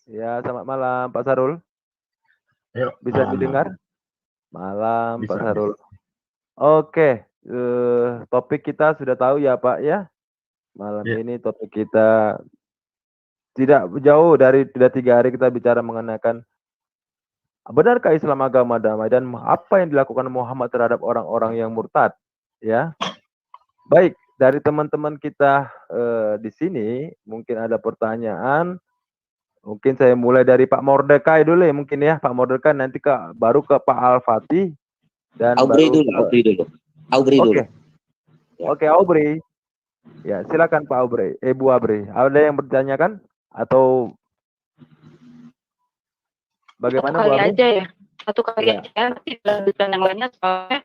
Ya, selamat malam Pak Sarul. Ayo, Bisa malam, didengar? malam. Malam Pak Bisa, Sarul. bisa. Oke, topik kita sudah tahu ya Pak ya. Malam Ya, ini topik kita tidak jauh dari tidak 3 hari kita bicara mengenakan benarkah Islam agama damai dan apa yang dilakukan Muhammad terhadap orang-orang yang murtad, ya. Baik, dari teman-teman kita di sini mungkin ada pertanyaan. Mungkin saya mulai dari Pak Mordekai dulu ya mungkin ya, Pak Mordekai nanti baru ke Pak Al-Fatih dan Aubrey baru dulu, Aubrey dulu. Aubrey Oke. dulu. Ya. Oke, Aubrey. Ya, silakan Pak Aubrey. Bu Aubrey, ada yang bertanyakan atau bagaimana Bu Satu kali Aubrey? aja ya. Satu kali Ya. aja, nanti lanjutkan yang lainnya soalnya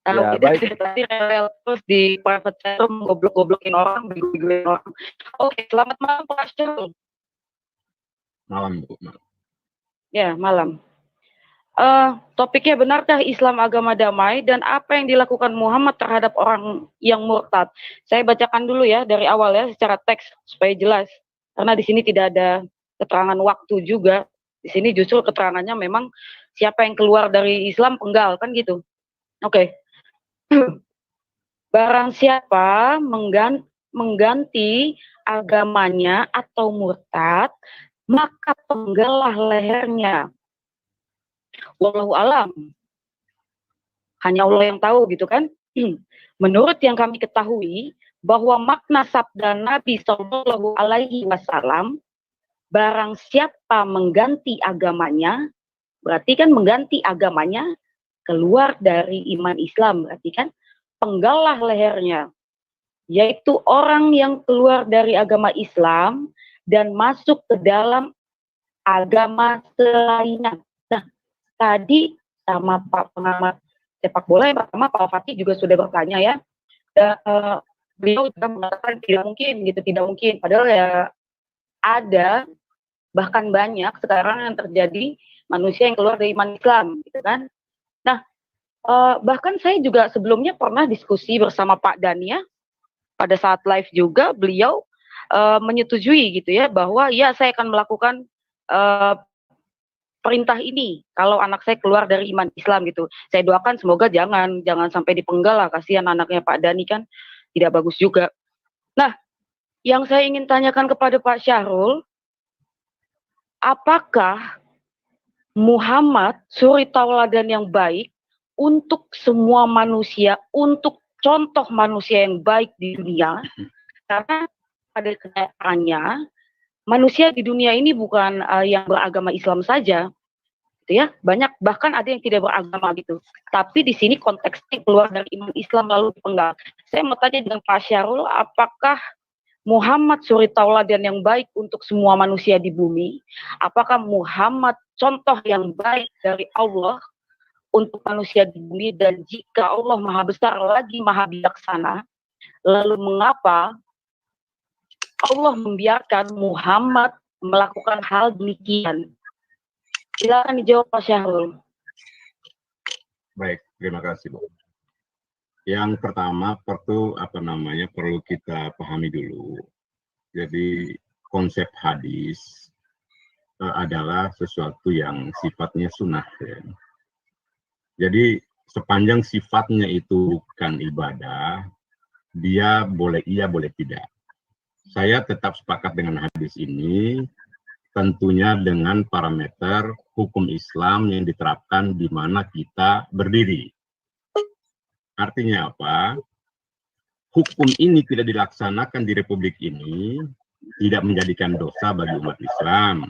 Ya, kita baik. dari tadi rel terus di private chat room goblok-goblokin orang, bego-begoin orang. Oke, selamat malam Pak Syarul. malam, Bu. Ya, malam. Topiknya benarkah Islam agama damai dan apa yang dilakukan Muhammad terhadap orang yang murtad? Saya bacakan dulu ya dari awal ya secara teks supaya jelas. Karena di sini tidak ada keterangan waktu juga. Di sini justru keterangannya memang siapa yang keluar dari Islam penggal kan gitu. Oke. Barang siapa mengganti agamanya atau murtad, maka penggalah lehernya. Wallahu alam. Hanya Allah yang tahu gitu kan. Menurut yang kami ketahui bahwa makna sabda Nabi Shallallahu Alaihi Wasallam, barang siapa mengganti agamanya, berarti kan mengganti agamanya keluar dari iman Islam, berarti kan penggalah lehernya, yaitu orang yang keluar dari agama Islam dan masuk ke dalam agama selainnya. Nah, tadi sama Pak pengamat sepak bola yang pertama Pak Fatih juga sudah bertanya ya. Beliau juga mengatakan tidak mungkin gitu, tidak mungkin. Padahal ya ada bahkan banyak sekarang yang terjadi manusia yang keluar dari iman Islam gitu kan. Nah, bahkan saya juga sebelumnya pernah diskusi bersama Pak Dania pada saat live juga beliau menyetujui gitu ya bahwa ya saya akan melakukan perintah ini kalau anak saya keluar dari iman Islam gitu. Saya doakan semoga jangan sampai dipenggal lah, kasihan anaknya Pak Dani kan tidak bagus juga. Nah, yang saya ingin tanyakan kepada Pak Syahrul, apakah Muhammad suri tauladan yang baik untuk semua manusia, untuk contoh manusia yang baik di dunia? Karena pada kenyataannya manusia di dunia ini bukan yang beragama Islam saja, gitu ya. Banyak bahkan ada yang tidak beragama gitu. Tapi di sini konteksnya keluar dari iman Islam lalu dipenggal. Saya mau tanya dengan Pak Syahrul, apakah Muhammad suri tauladan yang baik untuk semua manusia di bumi? Apakah Muhammad contoh yang baik dari Allah untuk manusia di bumi? Dan jika Allah maha besar lagi maha bijaksana, lalu mengapa Allah membiarkan Muhammad melakukan hal demikian? Silakan dijawab Pak Syahrul. Baik, terima kasih, Bu. Yang pertama perlu kita pahami dulu. Jadi konsep hadis adalah sesuatu yang sifatnya sunnah. Ya. Jadi sepanjang sifatnya itu bukan ibadah, dia boleh iya boleh tidak. Saya tetap sepakat dengan hadis ini, tentunya dengan parameter hukum Islam yang diterapkan di mana kita berdiri. Artinya apa? Hukum ini tidak dilaksanakan di Republik ini, tidak menjadikan dosa bagi umat Islam,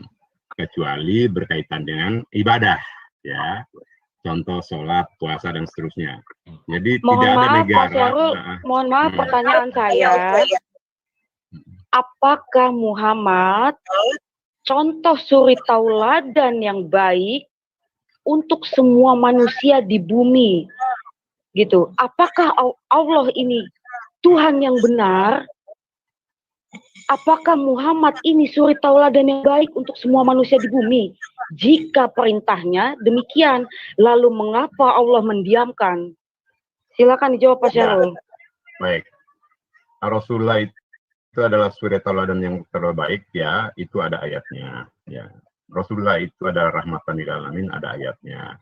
kecuali berkaitan dengan ibadah, ya. Contoh sholat, puasa, dan seterusnya. Jadi tidak ada negara. Mohon maaf, pertanyaan saya. Apakah Muhammad contoh suri tauladan yang baik untuk semua manusia di bumi? Gitu. Apakah Allah ini Tuhan yang benar? Apakah Muhammad ini suri tauladan yang baik untuk semua manusia di bumi? Jika perintahnya demikian, lalu mengapa Allah mendiamkan? Silakan dijawab Pak Syahrul. Baik. Rasulullah itu adalah suri tauladan yang terbaik, ya, itu ada ayatnya, ya. Rasulullah itu adalah rahmatan lil alamin, ada ayatnya.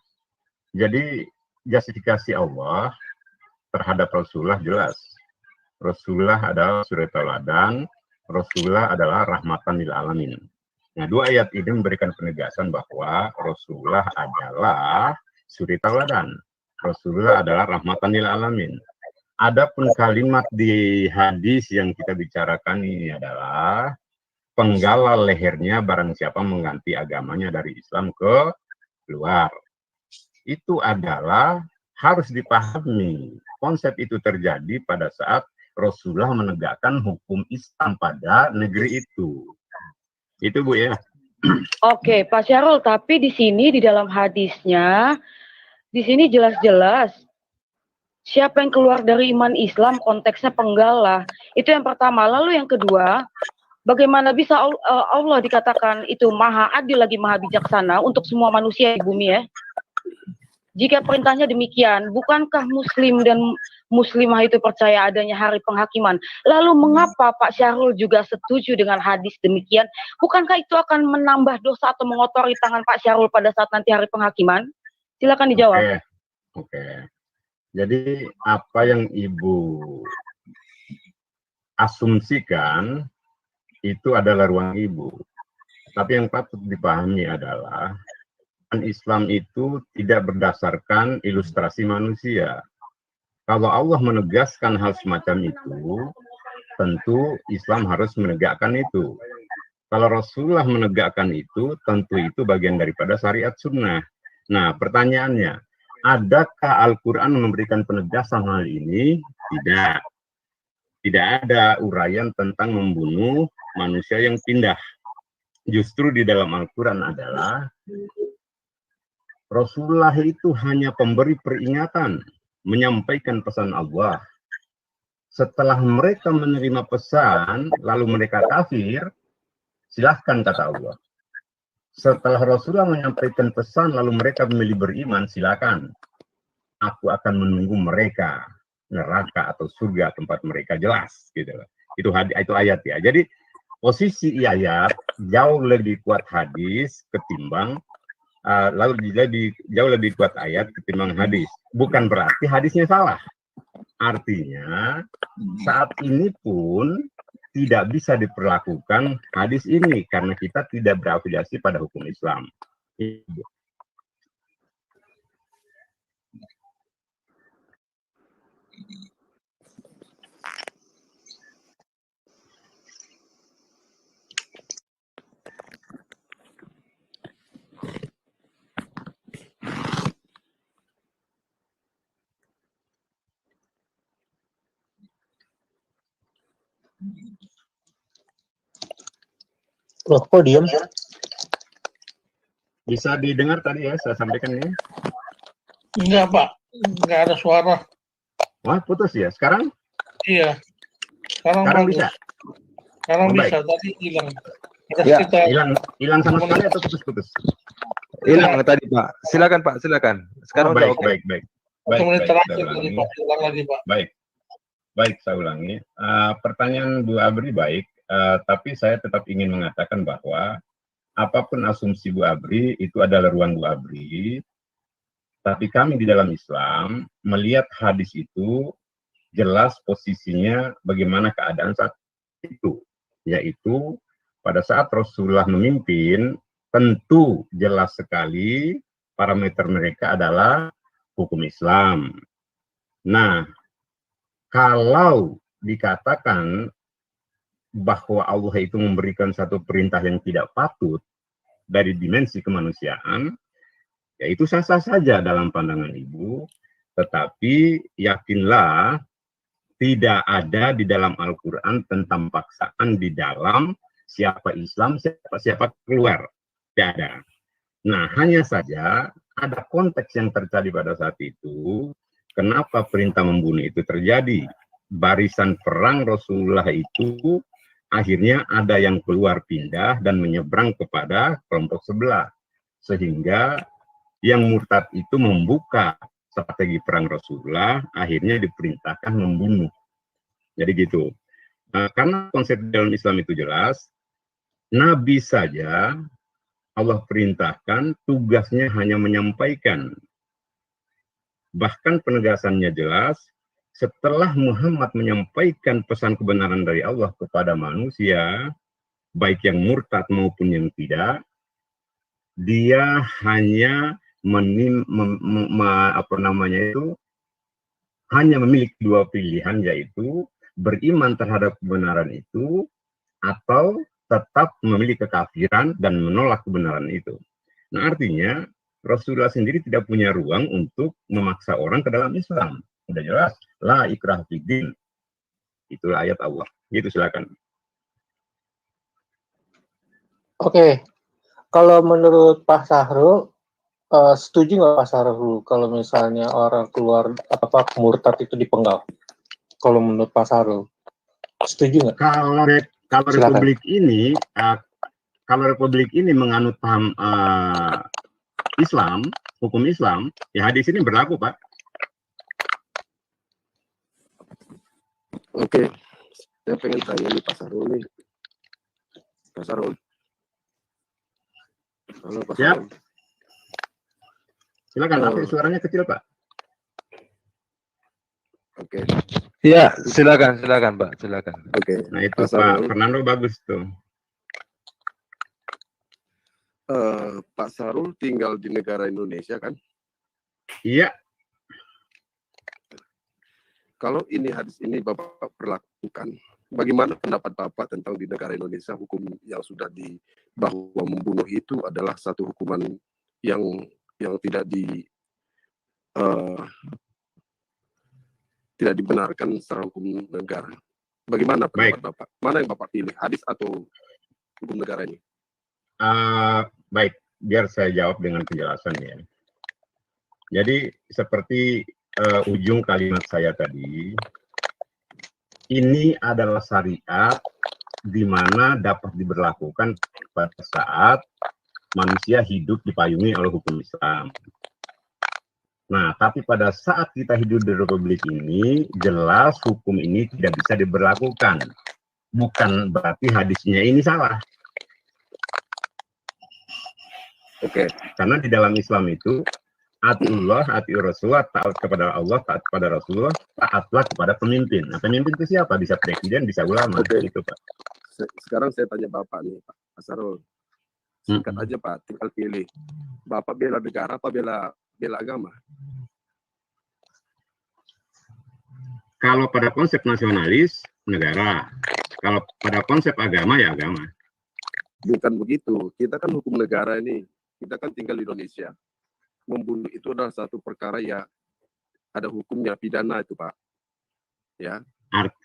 Jadi justifikasi Allah terhadap Rasulullah jelas. Rasulullah adalah suri tauladan, Rasulullah adalah rahmatan lil alamin. Nah, dua ayat ini memberikan penegasan bahwa Rasulullah adalah suri tauladan. Rasulullah adalah rahmatan lil alamin. Adapun kalimat di hadis yang kita bicarakan ini adalah penggal lehernya barang siapa mengganti agamanya dari Islam ke luar. Itu adalah harus dipahami. Konsep itu terjadi pada saat Rasulullah menegakkan hukum Islam pada negeri itu. Itu Bu ya. Oke, Pak Syarul, tapi di sini di dalam hadisnya, di sini jelas-jelas siapa yang keluar dari iman Islam konteksnya penggalah. Itu yang pertama. Lalu yang kedua, bagaimana bisa Allah dikatakan itu maha adil lagi maha bijaksana untuk semua manusia di bumi ya? Jika perintahnya demikian, bukankah Muslim dan Muslimah itu percaya adanya hari penghakiman? Lalu mengapa Pak Syahrul juga setuju dengan hadis demikian? Bukankah itu akan menambah dosa atau mengotori tangan Pak Syahrul pada saat nanti hari penghakiman? Silakan dijawab. Oke. Jadi apa yang Ibu asumsikan itu adalah ruang Ibu. Tapi yang patut dipahami adalah Islam itu tidak berdasarkan ilustrasi manusia. Kalau Allah menegaskan hal semacam itu, tentu Islam harus menegakkan itu. Kalau Rasulullah menegakkan itu, tentu itu bagian daripada syariat sunnah. Nah, pertanyaannya, adakah Al-Quran memberikan penegasan hal ini? Tidak. Tidak ada uraian tentang membunuh manusia yang pindah. Justru di dalam Al-Quran adalah Rasulullah itu hanya pemberi peringatan, menyampaikan pesan Allah. Setelah mereka menerima pesan, lalu mereka kafir, silahkan kata Allah. Setelah Rasulullah menyampaikan pesan, lalu mereka memilih beriman, silakan. Aku akan menunggu mereka, neraka atau surga tempat mereka, jelas. Gitu. Itu ayat ya. Jadi posisi ayat jauh lebih kuat hadis ketimbang jauh lebih kuat ayat ketimbang hadis. Bukan berarti hadisnya salah. Artinya saat ini pun tidak bisa diperlakukan hadis ini karena kita tidak berafiliasi pada hukum Islam. Loh, kok diam? Bisa didengar tadi ya, saya sampaikan ini? Enggak, Pak. Enggak ada suara. Wah, putus ya? Sekarang? Iya. Sekarang bisa? Sekarang Oh, bisa, tadi hilang. Ya, Hilang sama sekali atau putus-putus? Hilang tadi Pak. Silakan Pak, silakan. Sekarang udah oke. Baik. Menit terakhir tadi, Pak. Hilang lagi, Pak. Baik, saya ulangi. Pertanyaan Bu Abri baik, tapi saya tetap ingin mengatakan bahwa apapun asumsi Bu Abri, itu adalah ruang Bu Abri. Tapi kami di dalam Islam melihat hadis itu jelas posisinya bagaimana keadaan saat itu. Yaitu pada saat Rasulullah memimpin, tentu jelas sekali parameter mereka adalah hukum Islam. Nah, kalau dikatakan bahwa Allah itu memberikan satu perintah yang tidak patut dari dimensi kemanusiaan, ya itu sah-sah saja dalam pandangan Ibu, tetapi yakinlah tidak ada di dalam Al-Quran tentang paksaan di dalam siapa Islam, siapa keluar. Tidak ada. Nah, hanya saja ada konteks yang terjadi pada saat itu. Kenapa perintah membunuh itu terjadi? Barisan perang Rasulullah itu akhirnya ada yang keluar pindah dan menyeberang kepada kelompok sebelah. Sehingga yang murtad itu membuka strategi perang Rasulullah, akhirnya diperintahkan membunuh. Jadi gitu. Karena konsep dalam Islam itu jelas, Nabi saja Allah perintahkan, tugasnya hanya menyampaikan. Bahkan penegasannya jelas, setelah Muhammad menyampaikan pesan kebenaran dari Allah kepada manusia, baik yang murtad maupun yang tidak, dia hanya hanya memiliki dua pilihan, yaitu beriman terhadap kebenaran itu atau tetap memilih kekafiran dan menolak kebenaran itu. Nah, artinya Rasulullah sendiri tidak punya ruang untuk memaksa orang ke dalam Islam. Sudah jelas, la ikrah fiddin. Itulah ayat Allah. Gitu, silakan. Oke, kalau menurut Pak Sahrul, setuju nggak Pak Sahrul kalau misalnya orang keluar murtad itu dipenggal? Kalau menurut Pak Sahrul, setuju nggak? Kalau Republik ini, menganut paham Islam, hukum Islam, ya hadis ini berlaku, Pak. Oke, saya pengen tanya nih Pak Sahrul nih. Pak Sahrul. Halo Pak Sahrul. Silakan, tapi suaranya kecil, Pak. Oke. Iya, silakan Pak, silakan. Oke. Nah itu Pak Fernando bagus tuh. Pak Sahrul tinggal di negara Indonesia kan? Iya. Kalau ini hadis ini Bapak perlakukan, bagaimana pendapat Bapak tentang di negara Indonesia hukum yang sudah bahwa membunuh itu adalah satu hukuman yang tidak dibenarkan secara hukum negara. Bagaimana pendapat Bapak? Mana yang Bapak pilih, hadis atau hukum negara ini? Baik, biar saya jawab dengan penjelasan ya. Jadi seperti ujung kalimat saya tadi, ini adalah syariat di mana dapat diberlakukan pada saat manusia hidup dipayungi oleh hukum Islam. Nah, tapi pada saat kita hidup di Republik ini, jelas hukum ini tidak bisa diberlakukan. Bukan berarti hadisnya ini salah. Oke. Karena di dalam Islam itu, atiullah, atiur Rasulullah, taat kepada Allah, taat kepada Rasulullah, taatlah kepada pemimpin. Nah, pemimpin itu siapa? Bisa presiden, bisa ulama. Oke. Gitu, Pak. Sekarang saya tanya Bapak nih, Pak Sahrul. Singkat aja Pak, tinggal pilih. Bapak bela negara apa bela agama? Kalau pada konsep nasionalis, negara. Kalau pada konsep agama, ya agama. Bukan begitu. Kita kan hukum negara ini. Kita kan tinggal di Indonesia. Membunuh itu adalah satu perkara ya ada hukumnya, pidana itu Pak. Ya.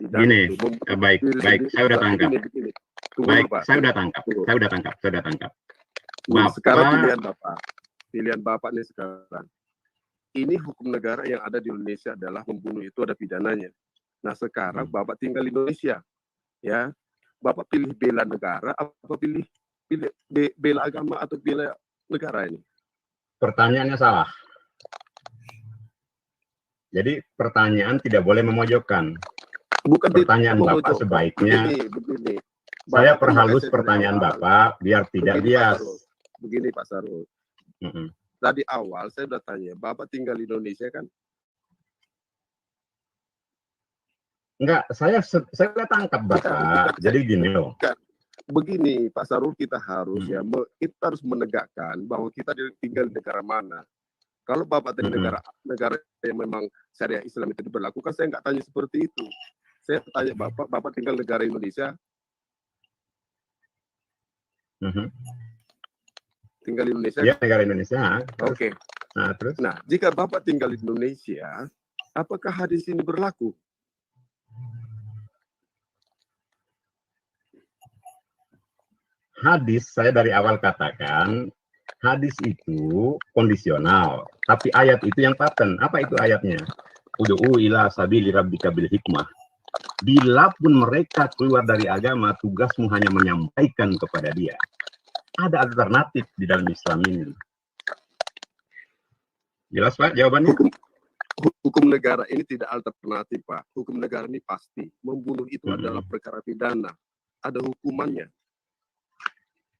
Gini, baik, saya udah tangkap. Baik, saya udah tangkap. Sekarang pilihan Bapak nih sekarang. Ini hukum negara yang ada di Indonesia adalah membunuh itu ada pidananya. Nah sekarang Bapak tinggal di Indonesia, ya. Bapak pilih bela negara atau pilih bela agama atau bela negara ini? Pertanyaannya salah. Jadi pertanyaan tidak boleh memojokkan. Bukan pertanyaan Bapak sebaiknya. Begini. Saya perhalus pertanyaan Bapak biar tidak bias. Begini Pak Sahrul. Tadi awal saya udah tanya, Bapak tinggal di Indonesia kan? Enggak, saya udah tangkap Bapak. Jadi gini loh. Begini Pak Sahrul, kita harus kita harus menegakkan bahwa kita tinggal di negara mana. Kalau Bapak dari negara yang memang syariah Islam itu diberlakukan, saya nggak tanya seperti itu. Saya tanya Bapak tinggal negara Indonesia. Tinggal di Indonesia? Ya, negara Indonesia. Oke. Nah, terus? Nah, jika Bapak tinggal di Indonesia, apakah hadis ini berlaku? Hadis, saya dari awal katakan, hadis itu kondisional. Tapi ayat itu yang paten. Apa itu ayatnya? Ud'u ila sabili rabbika bil hikmah. Bila pun mereka keluar dari agama, tugasmu hanya menyampaikan kepada dia. Ada alternatif di dalam Islam ini. Jelas Pak jawabannya? Hukum negara ini tidak alternatif Pak. Hukum negara ini pasti. Membunuh itu adalah perkara pidana. Ada hukumannya.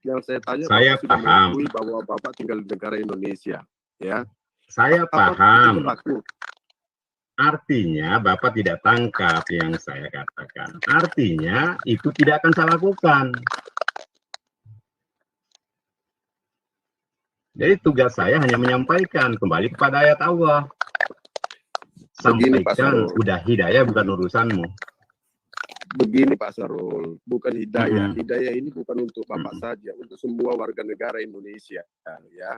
Yang saya tanya, Saya Bapak sudah paham. mengakui bahwa Bapak tinggal di negara Indonesia, ya. Saya Apakah itu paham. berlaku? Artinya Bapak tidak tangkap yang saya katakan. Artinya itu tidak akan saya lakukan. Jadi tugas saya hanya menyampaikan kembali kepada ayat Allah. Begini, Pak Sampaikan, Sarul. udah hidayah bukan urusanmu. Begini Pak Sarul, bukan hidayah. Mm-mm. Hidayah ini bukan untuk Bapak Mm-mm. saja, untuk semua warga negara Indonesia, ya.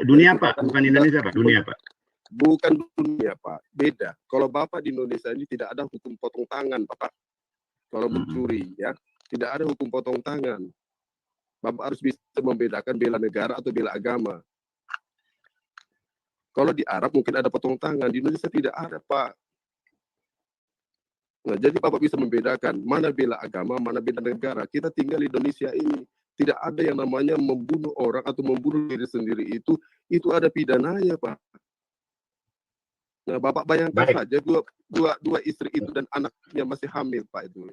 Dunia Jadi Pak, kita bukan Indonesia Pak, dunia Pak. Bukan dunia Pak, beda. Kalau Bapak di Indonesia ini tidak ada hukum potong tangan, Bapak. Kalau mencuri, ya, tidak ada hukum potong tangan. Bapak harus bisa membedakan bela negara atau bela agama. Kalau di Arab mungkin ada potong tangan, di Indonesia tidak ada, Pak. Nah, jadi Bapak bisa membedakan mana bela agama, mana bela negara. Kita tinggal di Indonesia ini, tidak ada yang namanya membunuh orang atau membunuh diri sendiri itu ada pidananya, Pak. Nah, Bapak bayangkan Baik. saja dua istri itu dan anaknya masih hamil, Pak, itu.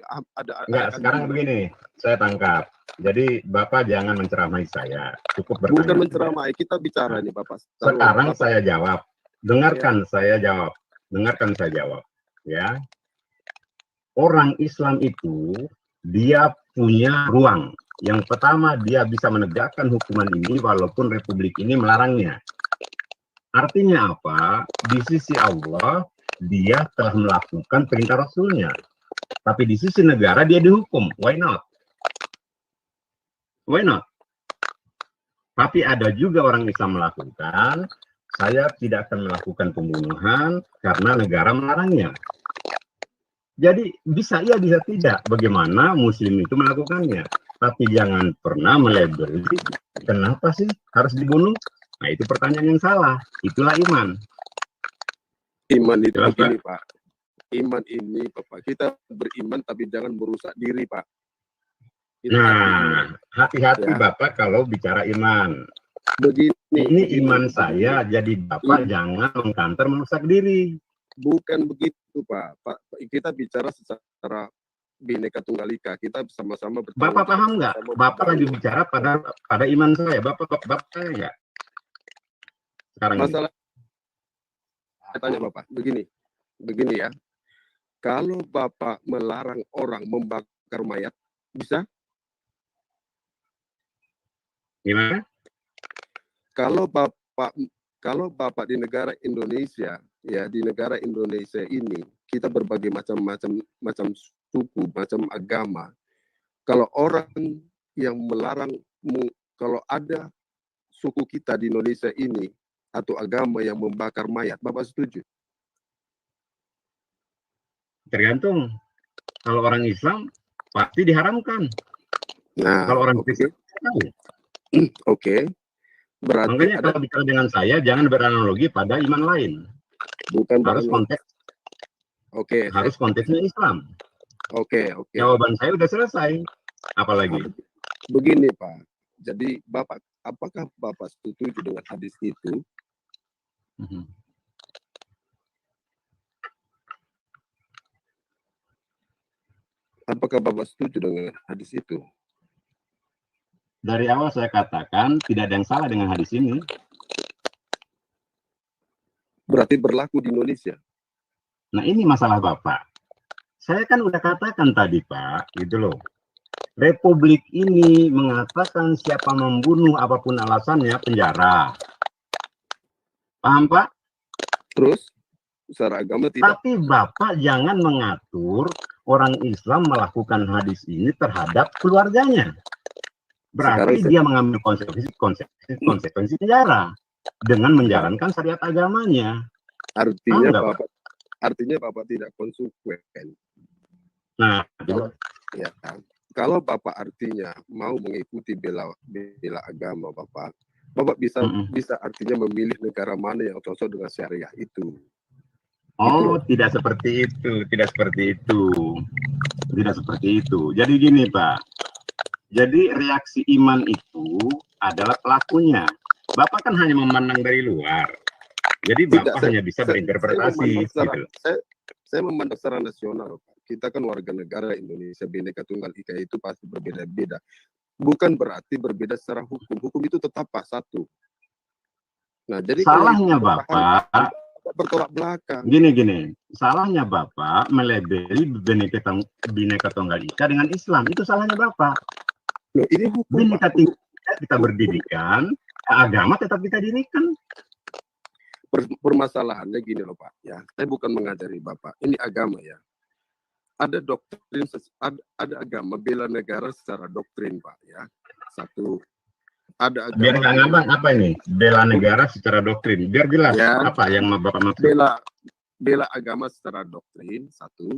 Enggak, sekarang begini, saya tangkap. Jadi Bapak jangan menceramai saya, cukup Bukan bertanya. menceramai, kita bicara nih, Bapak. Sekarang Bapak, saya jawab. Dengarkan saya jawab. Dengarkan saya jawab. Ya. Orang Islam itu dia punya ruang. Yang pertama, dia bisa menegakkan hukuman ini walaupun republik ini melarangnya. Artinya apa? Di sisi Allah, dia telah melakukan perintah Rasulnya. Tapi di sisi negara, dia dihukum. Why not? Why not? Tapi ada juga orang Islam melakukan, saya tidak akan melakukan pembunuhan karena negara melarangnya. Jadi bisa iya, bisa tidak. Bagaimana Muslim itu melakukannya. Tapi jangan pernah melabeli, kenapa sih harus dibunuh? Nah, itu pertanyaan yang salah. Itulah iman. iman itu Jelas, begini, Pak. Iman ini, Bapak, kita beriman tapi jangan merusak diri, Pak. Itu Nah, hati-hati Ya. Bapak kalau bicara iman. begini. Ini iman saya, jadi Bapak jangan mengkanter merusak diri. Bukan begitu, Pak. Kita bicara secara Bhinneka Tunggal Ika. Kita sama-sama bertanggung Bapak paham jawab, nggak? sama-sama Bapak lagi berjuang. bicara pada iman saya. Bapak saya nggak? Sekarang ini. Masalah saya tanya Bapak, begini ya. Kalau Bapak melarang orang membakar mayat, bisa? Gimana? Kalau Bapak di negara Indonesia, ya di negara Indonesia ini kita berbagai macam suku, macam agama. Kalau orang yang melarangmu, kalau ada suku kita di Indonesia ini atau agama yang membakar mayat, Bapak setuju? Tergantung. Kalau orang Islam pasti diharamkan. Nah, Kalau orang oke. Kristen tahu. Oke. Berarti Makanya ada kalau bicara dengan saya jangan beranalogi pada iman lain. bukan Harus beranu- konteks, Oke, harus konteksnya Islam. oke. Jawaban saya udah selesai. Apalagi? Begini, Pak. Jadi Bapak, apakah Bapak setuju dengan hadis itu? Apakah Bapak setuju dengan hadis itu? Dari awal saya katakan tidak ada yang salah dengan hadis ini. Berarti berlaku di Indonesia. Nah, ini masalah Bapak. Saya kan udah katakan tadi, Pak, gitu loh. Republik ini mengatakan siapa membunuh apapun alasannya penjara. Paham, Pak? Terus secara agama tidak. Tapi Bapak jangan mengatur orang Islam melakukan hadis ini terhadap keluarganya. Berarti Sekarang dia mengambil konsekuensi penjara dengan menjalankan syariat agamanya. Artinya Paham nggak, Pak? artinya Bapak tidak konsekuen. Nah, Ya, kalau Bapak artinya mau mengikuti bela agama Bapak bisa artinya memilih negara mana yang cocok dengan syariah itu. oh, tidak seperti itu, tidak seperti itu. Tidak seperti itu. Jadi gini, Pak. Jadi reaksi iman itu adalah pelakunya. Bapak kan hanya memandang dari luar. Jadi Bapak hanya bisa berinterpretasi. Saya memandang secara nasional, Pak. Kita kan warga negara Indonesia, Bhinneka Tunggal Ika itu pasti berbeda-beda. bukan berarti berbeda secara hukum. Hukum itu tetap satu. Nah, jadi Salahnya Bapak, bertolak belakang. gini. Salahnya Bapak melabeli Bhinneka Tunggal Ika dengan Islam. Itu salahnya Bapak. Loh, ini hukum. Bhinneka Tunggal Ika kita berdidikan, agama tetap kita dirikan. Permasalahannya gini loh Pak, ya. Saya bukan mengajari Bapak. Ini agama ya. Ada doktrin, ada agama bela negara secara doktrin Pak, ya. Satu. Ada agama Biar nggak ngambang apa ini? Bela negara secara doktrin. Biar jelas ya, apa yang Bapak maksud. bela agama secara doktrin satu.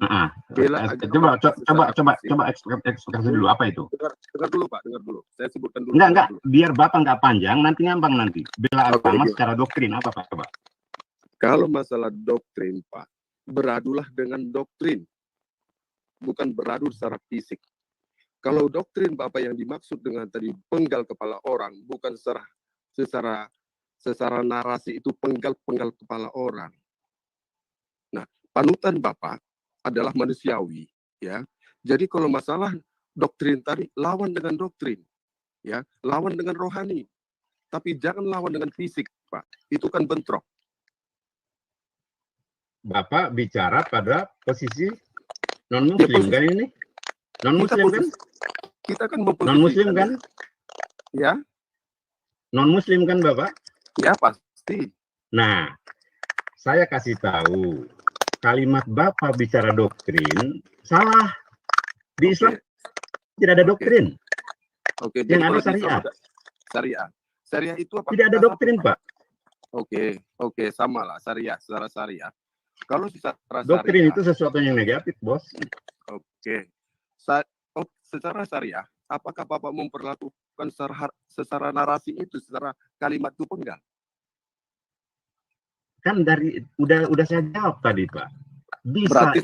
Coba ekspektasi dulu apa itu? Dengar dulu Pak, dengar dulu. Saya sebutkan dulu. Enggak. Biar Bapak nggak panjang, nanti ngambang nanti. Bela agama Oke. secara doktrin apa Pak? Coba. Kalau masalah doktrin Pak, beradulah dengan doktrin, bukan beradu secara fisik. Kalau doktrin Bapak yang dimaksud dengan tadi penggal kepala orang, bukan secara narasi itu penggal kepala orang. Nah, panutan Bapak adalah manusiawi, ya. Jadi kalau masalah doktrin tadi, lawan dengan doktrin, ya, lawan dengan rohani. Tapi jangan lawan dengan fisik, Pak. Itu kan bentrok. Bapak bicara pada posisi non-muslim kan ini? Non-muslim kan? Kita kan Non-muslim kan? Ya. Non-muslim kan Bapak? Ya, pasti. Nah, saya kasih tahu, kalimat Bapak bicara doktrin, salah. Di Islam tidak ada doktrin. Oke. Yang ada syariat. Syariat itu apa? Tidak ada doktrin, Pak. Oke, sama lah. Secara syariat. Kalau secara doktrin syariat, itu sesuatu yang negatif, Bos. Oke. Secara syariah, apakah Bapak memperlakukan secara narasi itu, secara kalimat itu penggal? Kan udah saya jawab tadi, Pak. Bisa Berarti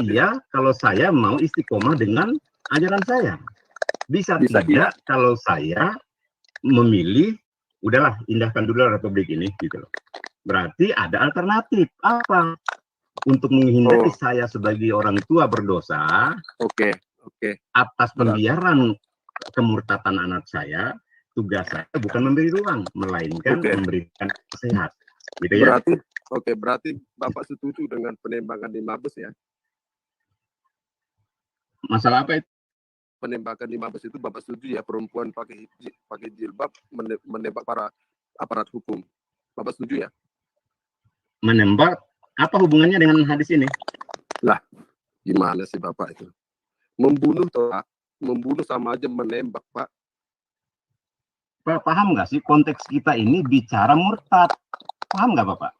iya, kalau saya mau istiqomah dengan ajaran saya. Bisa tidak iya. kalau saya memilih, udahlah indahkan dulu Republik ini, gitu loh. Berarti ada alternatif apa? Untuk menghindari saya sebagai orang tua berdosa, Oke. atas pembiaran kemurtatan anak saya, tugas saya bukan memberi ruang, melainkan memberikan nasihat. Gitu ya? Berarti Bapak setuju dengan penembakan di Mabes ya? Masalah apa itu? Penembakan di Mabes itu Bapak setuju ya, perempuan pakai jilbab menembak para aparat hukum. Bapak setuju ya? Menembak, apa hubungannya dengan hadis ini? Lah, gimana sih Bapak itu? Membunuh Pak, membunuh sama aja menembak Pak. Pak, paham nggak sih konteks kita ini bicara murtad? Paham nggak Bapak?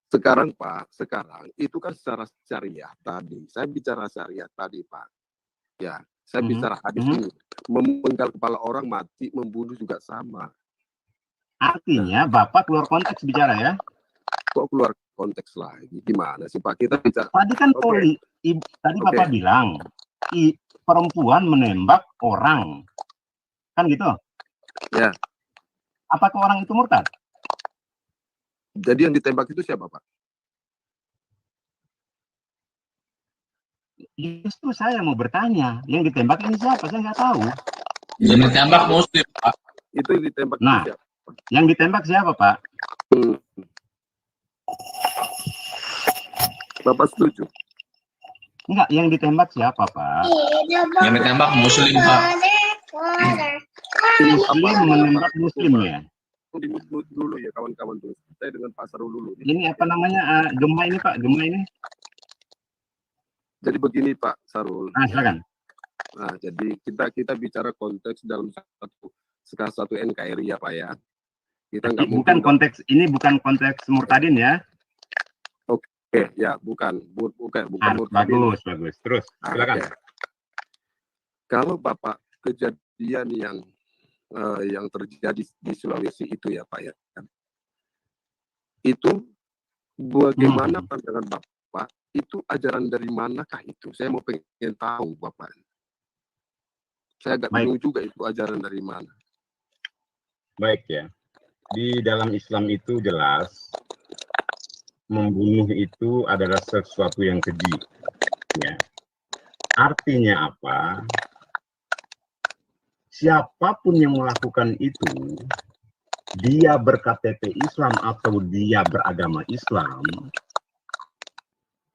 Sekarang Pak, itu kan secara syariah tadi. Saya bicara syariah tadi Pak. Ya, saya bicara hadis ini. Memenggal kepala orang mati, membunuh juga sama. Artinya Bapak keluar konteks bicara ya? Kok keluar konteks lagi? Gimana sih Pak? Kita bicara. Tadi kan tadi Bapak bilang perempuan menembak orang, kan gitu? Ya. Apakah orang itu murtad? Jadi yang ditembak itu siapa Pak? Justru saya mau bertanya, yang ditembak ini siapa? Saya nggak tahu. Yang ditembak muslim Pak. Itu yang ditembak siapa? Yang ditembak siapa Pak? Bapak setuju? Enggak, yang ditembak siapa Pak? Yang ditembak muslim Pak. Muslim menembak muslimnya. Dulu ya kawan-kawan tuh. Saya dengan Pak Sarul dulu. Ini apa namanya Gemma ini Pak? Gemma ini? Jadi begini Pak Sarul. Silakan. Nah, jadi kita bicara konteks dalam satu NKRI ya Pak ya. Kita nggak bukan konteks ini, bukan konteks murtadin ya? Oke, ya bukan bagus. Terus silakan. Okay. Kalau Bapak kejadian yang terjadi di Sulawesi itu ya Pak ya, itu bagaimana pandangan Bapak? Itu ajaran dari manakah itu? Saya mau pengen tahu Bapak. Saya agak bingung juga itu ajaran dari mana. Baik ya. Di dalam Islam itu jelas membunuh itu adalah sesuatu yang keji. Ya. Artinya apa? siapapun yang melakukan itu, dia berKTP Islam atau dia beragama Islam,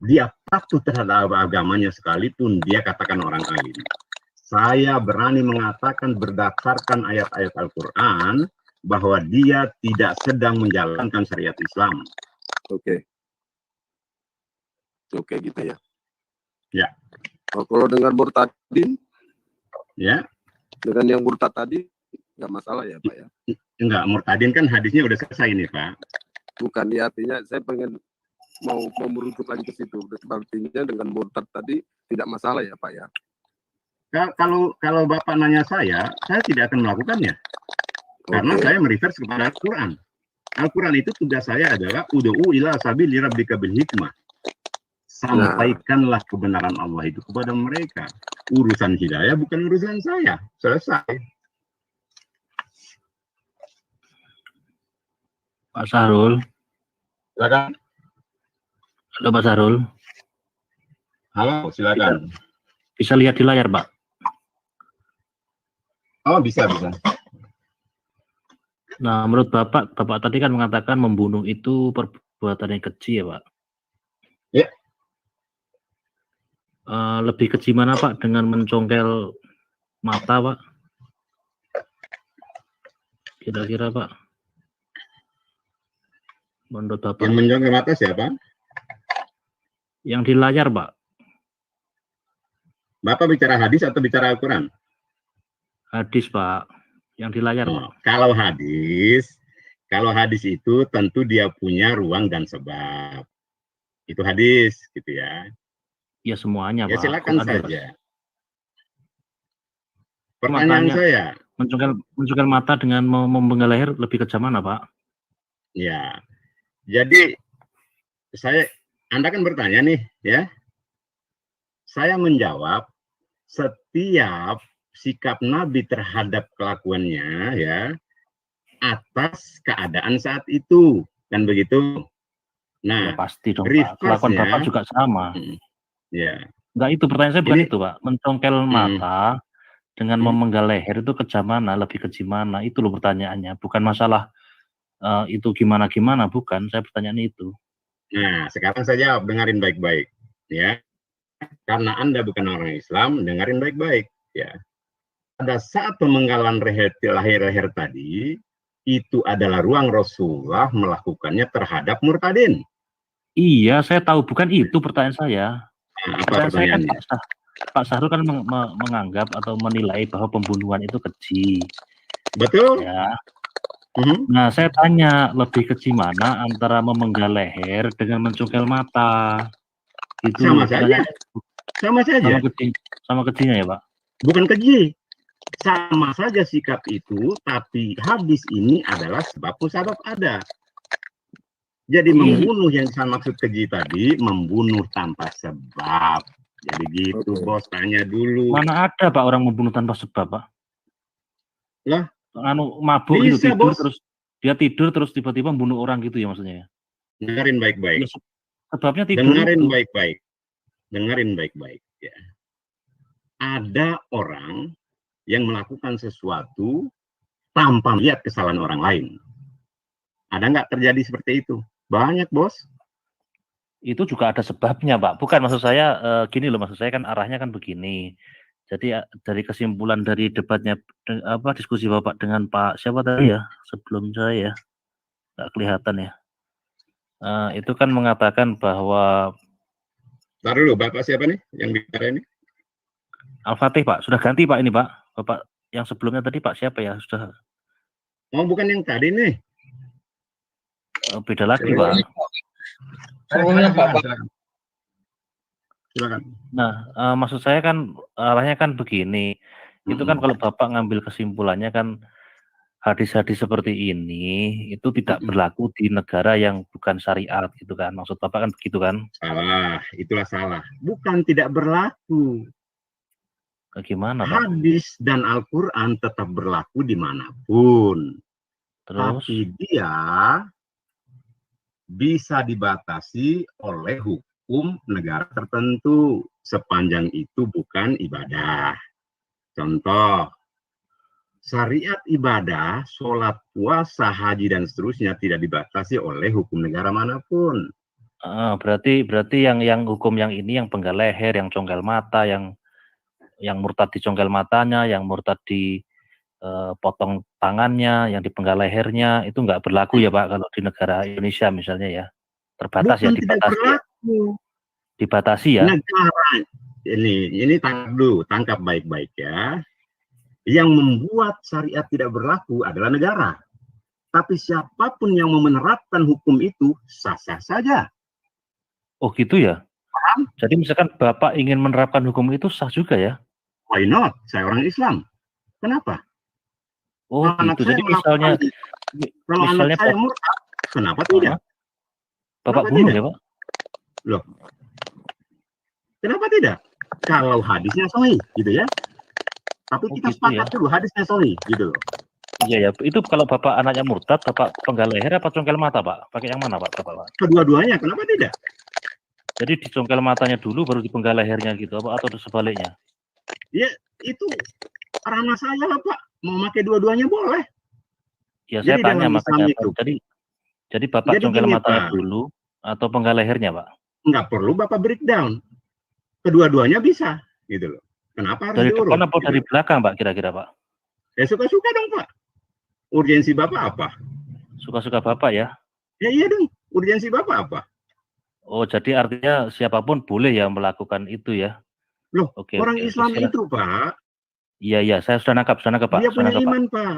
dia patuh terhadap agamanya sekalipun dia katakan orang alim. Saya berani mengatakan berdasarkan ayat-ayat Al-Quran bahwa dia tidak sedang menjalankan syariat Islam. Oke. Oke gitu ya. Ya. Oh, kalau dengan murtadin, Ya. dengan yang murtad tadi nggak masalah ya Pak ya? Enggak, murtadin kan hadisnya udah selesai nih Pak. Bukan ya, artinya saya pengen mau merujuk lagi ke situ. Artinya dengan murtad tadi tidak masalah ya Pak ya? Kalau Bapak nanya saya tidak akan melakukannya. Karena saya merefer kepada Al-Quran. Al-Quran itu tugas saya adalah ud'u ila sabili rabbika bil hikmah. Sampaikanlah kebenaran Allah itu kepada mereka. Urusan hidayah bukan urusan saya. Selesai. Pak Sahrul. Silakan. Halo Pak Sahrul. Halo, silakan. Bisa lihat di layar, Pak? Oh, bisa. Nah, menurut Bapak tadi kan mengatakan membunuh itu perbuatan yang keji ya, Pak? Ya. Lebih keji mana, Pak? Dengan mencongkel mata, Pak? Kira-kira, Pak? Menurut Bapak? Yang mencongkel mata siapa? Yang di layar, Pak. Bapak bicara hadis atau bicara Al-Quran? Hadis, Pak. Yang di layar, Pak. Kalau hadis itu tentu dia punya ruang dan sebab. Itu hadis, gitu ya. Ya semuanya, Ya Pak. silakan saja. Mas. Pertanyaan saya. Mencongkel mata dengan membenggal leher lebih kejam mana, Pak? Ya. Jadi Anda kan bertanya nih, ya. Saya menjawab setiap sikap Nabi terhadap kelakuannya, ya, atas keadaan saat itu, kan begitu. Nah, ya, pasti dong, Pak. Kelakuan Bapak juga sama. Ya. Enggak, itu pertanyaan saya bukan itu, Pak. Mencongkel mata dengan memenggal leher itu kejam mana, lebih keji mana? Itu loh pertanyaannya. Bukan masalah itu gimana-gimana, bukan. Saya pertanyaan itu. Nah, sekarang saya jawab, dengarin baik-baik, ya. Karena Anda bukan orang Islam, dengarin baik-baik, ya. Pada saat pemenggalan leher tadi, itu adalah ruang Rasulullah melakukannya terhadap murtadin. Iya, saya tahu, bukan itu pertanyaan saya. Nah, apa pertanyaannya? Saya kan Pak Sahrul kan menganggap atau menilai bahwa pembunuhan itu keji. Betul. Ya. Nah, saya tanya, lebih keji mana antara memenggal leher dengan mencongkel mata? Itu sama saja. Sama kejinya ya, Pak? Bukan keji. Sama saja sikap itu, tapi hadis ini adalah sebab musabab ada. Jadi membunuh yang saya maksud keji tadi, membunuh tanpa sebab. Jadi gitu, Bos, tanya dulu. Mana ada, Pak, orang membunuh tanpa sebab, Pak? Lah? Mabuk gitu, tidur terus tiba-tiba membunuh orang gitu ya maksudnya? Dengerin baik-baik. Ya, sebabnya tidur. Dengerin baik-baik. Ya. Ada orang yang melakukan sesuatu tanpa melihat kesalahan orang lain. Ada nggak terjadi seperti itu? Banyak, Bos. Itu juga ada sebabnya, Pak. Bukan, maksud saya gini loh, maksud saya kan arahnya kan begini. Jadi dari kesimpulan dari debatnya, diskusi Bapak dengan Pak siapa tadi ya, sebelum saya, nggak kelihatan ya. Itu kan mengatakan bahwa... Ntar dulu, Bapak siapa nih yang bicara ini? Al-Fatih, Pak. Sudah ganti, Pak, ini, Pak. Bapak yang sebelumnya tadi, Pak, siapa ya? Sudah. Oh, bukan yang tadi nih. Beda lagi, Pak. Silakan. Nah, maksud saya kan arahnya kan begini. Itu kan kalau Bapak ngambil kesimpulannya kan hadis-hadis seperti ini itu tidak berlaku di negara yang bukan syariat gitu kan. Maksud Bapak kan begitu kan? Salah, itulah salah. Bukan tidak berlaku. Bagaimana, Pak? Hadis dan Al-Quran tetap berlaku dimanapun. Terus? Tapi dia bisa dibatasi oleh hukum negara tertentu sepanjang itu bukan ibadah. Contoh, syariat ibadah, sholat, puasa, haji, dan seterusnya tidak dibatasi oleh hukum negara manapun. Berarti yang hukum yang ini, yang penggal leher, yang congkel mata, yang murtad di congkel matanya, yang murtad di potong tangannya, yang dipenggal lehernya, itu nggak berlaku ya Pak kalau di negara Indonesia misalnya ya? Terbatas ya, Bukan tidak dibatasi ya? berlaku. Dibatasi ya? Negara ini tangkap baik-baik ya. Yang membuat syariat tidak berlaku adalah negara. Tapi siapapun yang mau menerapkan hukum itu sah-sah saja. Oh gitu ya? Jadi misalkan Bapak ingin menerapkan hukum itu sah juga ya? Why not? Saya orang Islam. Kenapa? Oh Kalau gitu. anak Jadi saya kalau misalnya anak saya murtad, kenapa tidak? Bapak Kenapa bunuh tidak? ya Pak? Loh, kenapa tidak? Kalau hadisnya sahih, gitu ya. Tapi Oh, kita gitu sepakat ya. dulu hadisnya sahih, gitu loh. Iya ya. Itu kalau Bapak anaknya murtad, Bapak penggal leher apa congkel mata Pak? Pakai yang mana Pak? Bapak? Kedua-duanya, kenapa tidak? Jadi dicongkel matanya dulu baru dipenggal lehernya gitu apa atau sebaliknya? Ya, itu ranah saya lah Pak. Mau pakai dua-duanya boleh. Ya saya Jadi tanya dalam Islam makanya itu, Pak. Jadi Bapak jadi congkel gini, matanya Pak. dulu atau penggal lehernya Pak? Nggak perlu Bapak breakdown. Kedua-duanya bisa, gitu loh. Kenapa harus Dari diurut? depan apa Gitu. dari belakang Pak kira-kira Pak? Ya suka-suka dong Pak. Urgensi Bapak apa? Suka-suka Bapak ya? Ya iya dong. Urgensi Bapak apa? Oh jadi artinya siapapun boleh ya melakukan itu ya? Loh, Oke, orang oke, Islam silakan. itu Pak, Iya saya sudah nangkap Pak. dia Sudah punya nangkap Pak. iman Pak.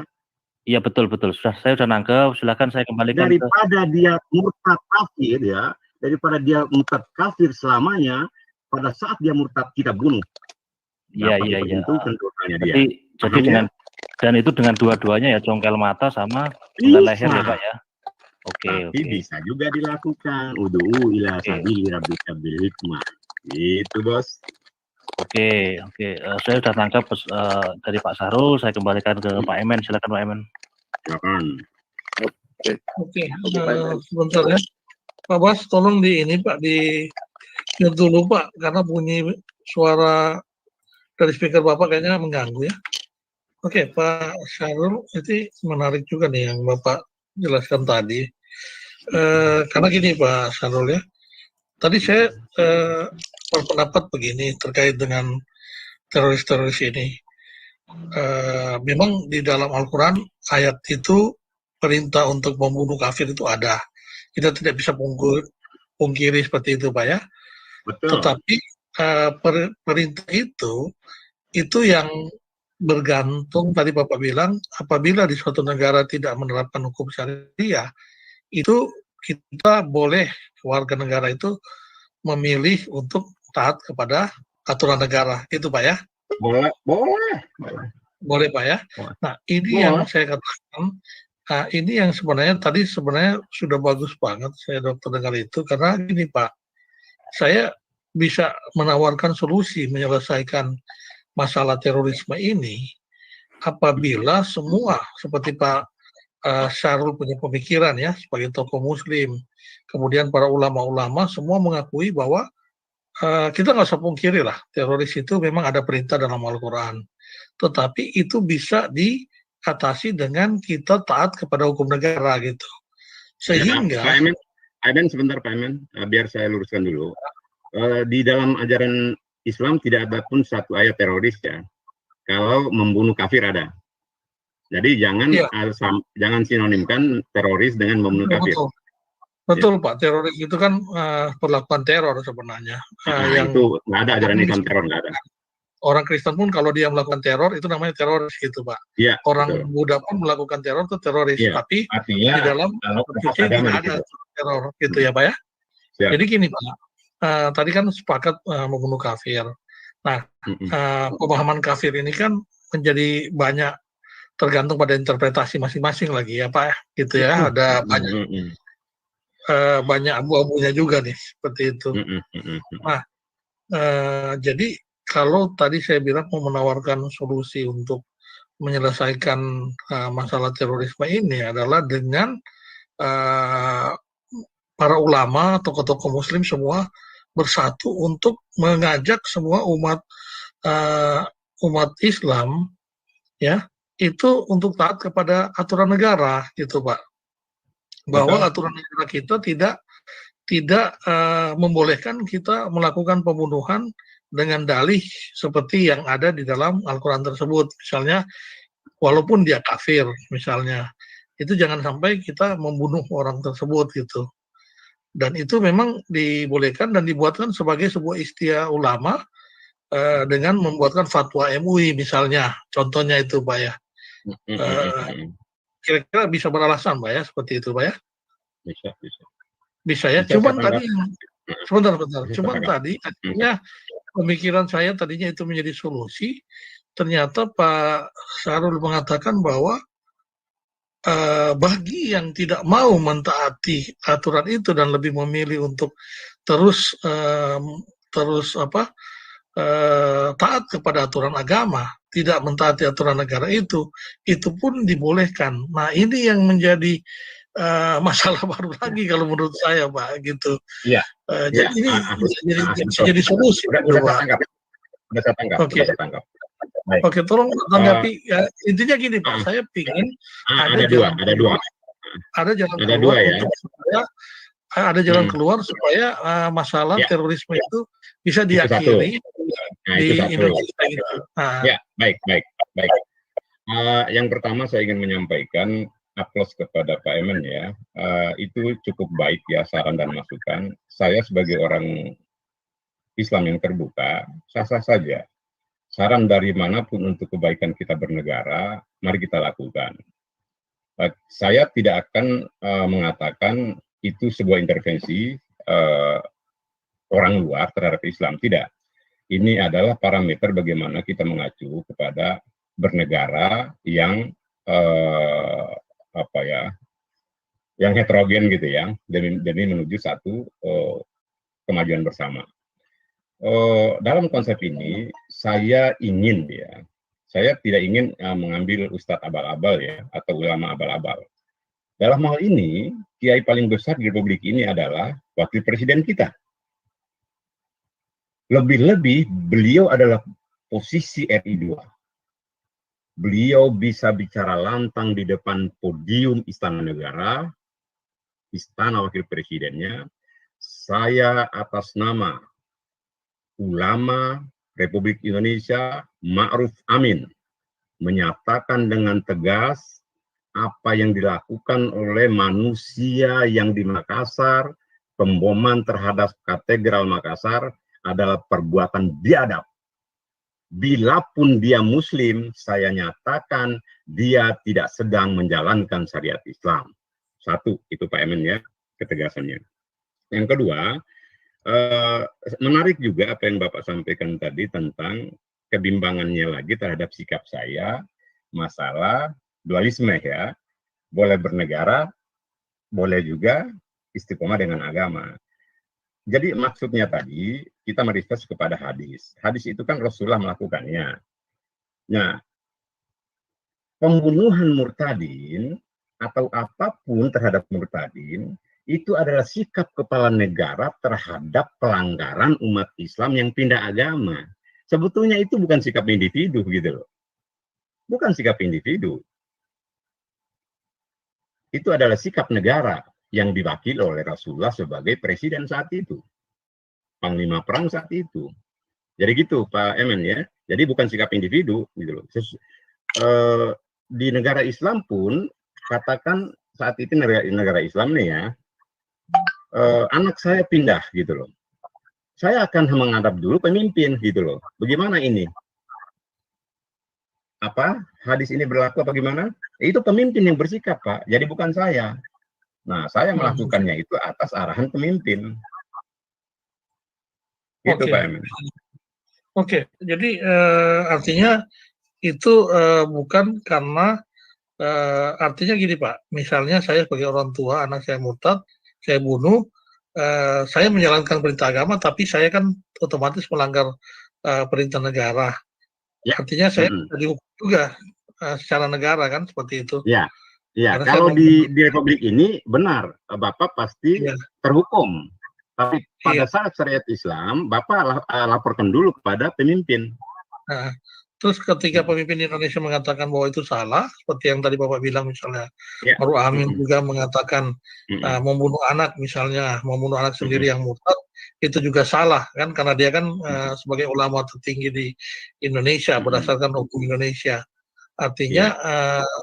Iya betul saya sudah nangkep. Silakan saya kembalikan ke. Daripada dia murtad kafir ya, daripada dia murtad kafir selamanya, pada saat dia murtad kita bunuh. Iya. Itu tentunya dia. Jadi dengan dan itu dengan dua-duanya ya congkel mata sama Bisa. penggal leher ya Pak ya. Tapi bisa juga dilakukan. Ud'u ila sabili rabbika bil hikmah. Gitu, Bos. Oke. Saya sudah tangkap dari Pak Sahrul. Saya kembalikan ke Pak Emen. Silakan Pak Emen. Silakan. Oke, sebentar ya. Pak Bas, tolong di ini Pak, di mute dulu Pak, karena bunyi suara dari speaker Bapak kayaknya mengganggu ya. Oke, Pak Syahrul, itu menarik juga nih yang Bapak jelaskan tadi. Karena gini Pak Syahrul ya, tadi saya berpendapat begini terkait dengan teroris-teroris ini. Memang di dalam Al-Quran ayat itu perintah untuk membunuh kafir itu ada. Kita tidak bisa pungkiri seperti itu Pak ya. Betul. Tetapi perintah itu yang bergantung, tadi Bapak bilang, apabila di suatu negara tidak menerapkan hukum syariah, itu kita boleh warga negara itu memilih untuk taat kepada aturan negara, itu Pak ya? Boleh Pak ya? Nah ini yang saya katakan, ini yang sebenarnya tadi sudah bagus banget saya dokter dengar itu, karena gini Pak, saya bisa menawarkan solusi menyelesaikan masalah terorisme ini apabila semua seperti Pak Syahrul punya pemikiran ya sebagai tokoh muslim, kemudian para ulama-ulama semua mengakui bahwa kita nggak usah pungkiri lah, teroris itu memang ada perintah dalam Al-Quran, tetapi itu bisa diatasi dengan kita taat kepada hukum negara gitu, sehingga ya, Pak Emen sebentar Pak Emen, biar saya luruskan dulu. Di dalam ajaran Islam tidak ada pun satu ayat teroris ya. Kalau membunuh kafir ada. Jadi jangan sinonimkan teroris dengan membunuh kafir. Betul Pak, teroris itu kan perlakuan teror sebenarnya. Yang itu nggak ada ajaran Islam teror, nggak ada. Orang Kristen pun kalau dia melakukan teror itu namanya teroris gitu Pak. Ya, orang betul. Buddha pun melakukan teror itu teroris, ya, tapi artinya, di dalam konstitusi tidak ada teror gitu ya Pak ya. Ya. Jadi gini Pak, tadi kan sepakat membunuh kafir. Nah, pemahaman kafir ini kan menjadi banyak tergantung pada interpretasi masing-masing lagi ya Pak, gitu ya. Ada banyak abu-abunya juga nih seperti itu. Nah, jadi kalau tadi saya bilang mau menawarkan solusi untuk menyelesaikan masalah terorisme ini adalah dengan para ulama, tokoh-tokoh muslim semua bersatu untuk mengajak semua umat Islam ya itu untuk taat kepada aturan negara gitu Pak. Bahwa Betul. aturan negara kita tidak membolehkan kita melakukan pembunuhan dengan dalih seperti yang ada di dalam Al-Quran tersebut. Misalnya, walaupun dia kafir, misalnya, itu jangan sampai kita membunuh orang tersebut gitu. Dan itu memang dibolehkan dan dibuatkan sebagai sebuah istilah ulama dengan membuatkan fatwa MUI misalnya. Contohnya itu Pak ya. Kira-kira bisa beralasan Pak ya, seperti itu Pak ya? Bisa ya. Bisa Cuman saya tadi, sebentar. Bisa Cuman saya tadi artinya pemikiran saya tadinya itu menjadi solusi. Ternyata Pak Sahrul mengatakan bahwa bagi yang tidak mau mentaati aturan itu dan lebih memilih untuk terus taat kepada aturan agama, tidak mentaati aturan negara itu pun dibolehkan. Nah ini yang menjadi masalah baru lagi kalau menurut saya Pak gitu. Iya. Jadi ini bisa jadi solusi. Udah saya tangkap. Oke. Baik. Oke, tolong tanggapi. Ya, intinya gini Pak, saya ingin ada dua. Ada jalan Ada keluar dua ya. supaya ada jalan keluar supaya masalah Ya. terorisme itu bisa Itu diakhiri Nah, di itu satu. Indonesia gitu. Nah, Ya, baik. Yang pertama saya ingin menyampaikan aplaus kepada Pak Emen ya. Itu cukup baik ya saran dan masukan. Saya sebagai orang Islam yang terbuka, sah-sah saja. Saran dari manapun untuk kebaikan kita bernegara, mari kita lakukan. Saya tidak akan mengatakan itu sebuah intervensi orang luar terhadap Islam, tidak. Ini adalah parameter bagaimana kita mengacu kepada bernegara yang yang heterogen gitu ya, demi menuju satu kemajuan bersama. Dalam konsep ini saya tidak ingin mengambil ustadz abal-abal ya atau ulama abal-abal. Dalam hal ini kiai paling besar di Republik ini adalah wakil presiden kita. Lebih-lebih beliau adalah posisi RI 2. Beliau bisa bicara lantang di depan podium Istana Negara, Istana Wakil Presidennya. Saya atas nama ulama Republik Indonesia Ma'ruf Amin menyatakan dengan tegas apa yang dilakukan oleh manusia yang di Makassar, pemboman terhadap Katedral Makassar adalah perbuatan biadab. Bila pun dia Muslim, saya nyatakan dia tidak sedang menjalankan syariat Islam. Satu, itu Pak Emen ya, ketegasannya. Yang kedua, menarik juga apa yang Bapak sampaikan tadi tentang kebimbangannya lagi terhadap sikap saya masalah dualisme ya, boleh bernegara, boleh juga istiqomah dengan agama. Jadi maksudnya tadi kita merefer kepada hadis. Hadis itu kan Rasulullah melakukannya. Nah, pembunuhan murtadin atau apapun terhadap murtadin itu adalah sikap kepala negara terhadap pelanggaran umat Islam yang pindah agama. Sebetulnya itu bukan sikap individu gitu loh. Bukan sikap individu. Itu adalah sikap negara yang diwakili oleh Rasulullah sebagai presiden saat itu. Panglima perang saat itu. Jadi gitu Pak Emen ya. Jadi bukan sikap individu gitu loh. Di negara Islam pun katakan saat itu negara Islam nih ya. Anak saya pindah gitu loh. Saya akan menghadap dulu pemimpin gitu loh. Bagaimana ini? Apa hadis ini berlaku apa gimana? Itu pemimpin yang bersikap Pak. Jadi bukan saya. Nah saya melakukannya itu atas arahan pemimpin. Gitu Pak Emen. Oke. Jadi artinya itu bukan karena artinya gini Pak. Misalnya saya sebagai orang tua anak saya murtad, saya bunuh, saya menjalankan perintah agama, tapi saya kan otomatis melanggar perintah negara. Ya. Artinya saya dihukum juga secara negara kan seperti itu. Ya, ya. Kalau di Republik ini benar, Bapak pasti terhukum. Tapi pada saat syariat Islam, Bapak laporkan dulu kepada pemimpin. Nah, Terus ketika pemimpin Indonesia mengatakan bahwa itu salah, seperti yang tadi Bapak bilang misalnya, Ya. Maruf Amin juga mengatakan membunuh anak misalnya, membunuh anak sendiri yang murtad, itu juga salah kan, karena dia kan sebagai ulama tertinggi di Indonesia berdasarkan hukum Indonesia. Artinya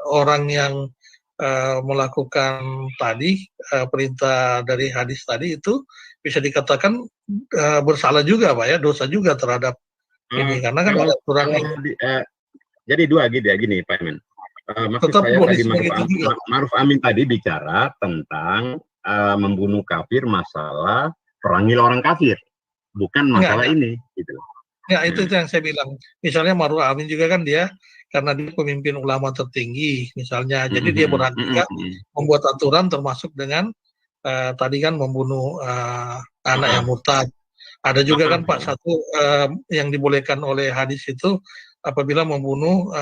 orang yang melakukan tadi perintah dari hadis tadi itu bisa dikatakan bersalah juga Pak ya, dosa juga terhadap ini, karena kan ada aturan jadi dua gini Pak Emen. Maksud Tetap saya boleh tadi seperti itu juga. Maruf Amin tadi bicara tentang membunuh kafir, masalah perangi orang kafir, bukan masalah ini gitu. Ya itu yang saya bilang. Misalnya Maruf Amin juga kan dia karena dia pemimpin ulama tertinggi misalnya, jadi dia berhak juga membuat aturan termasuk dengan tadi kan membunuh anak yang murtad. Ada juga kan Pak satu yang dibolehkan oleh hadis itu apabila membunuh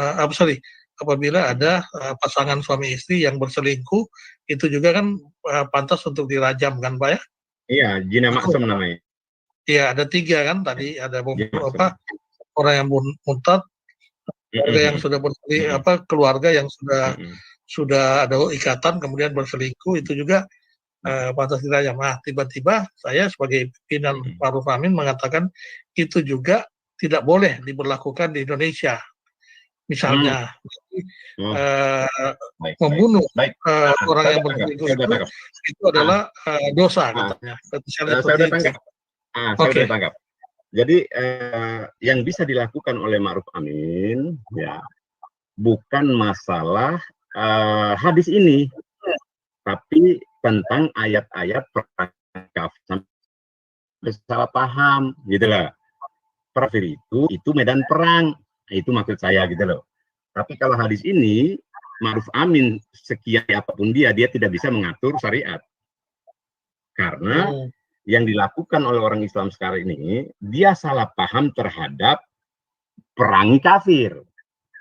apabila ada pasangan suami istri yang berselingkuh, itu juga kan pantas untuk dirajam kan Pak ya? Iya, zina maksum namanya. Iya, ada 3 kan tadi, ada orang yang murtad, keluarga yang sudah keluarga yang sudah ada ikatan kemudian berselingkuh, itu juga pantas dirajam. Nah, tiba-tiba saya sebagai pimpinan Maruf Amin mengatakan itu juga tidak boleh diberlakukan di Indonesia. Misalnya membunuh orang yang berselingkuh itu adalah dosa katanya. Saya sudah tangkap. Jadi yang bisa dilakukan oleh Maruf Amin ya bukan masalah hadis ini, tapi tentang ayat-ayat salah paham gitu lah. Kafir itu medan perang, itu maksud saya gitu loh. Tapi kalau hadis ini Maruf Amin sekian apapun dia tidak bisa mengatur syariat, karena yang dilakukan oleh orang Islam sekarang ini dia salah paham terhadap perangi kafir,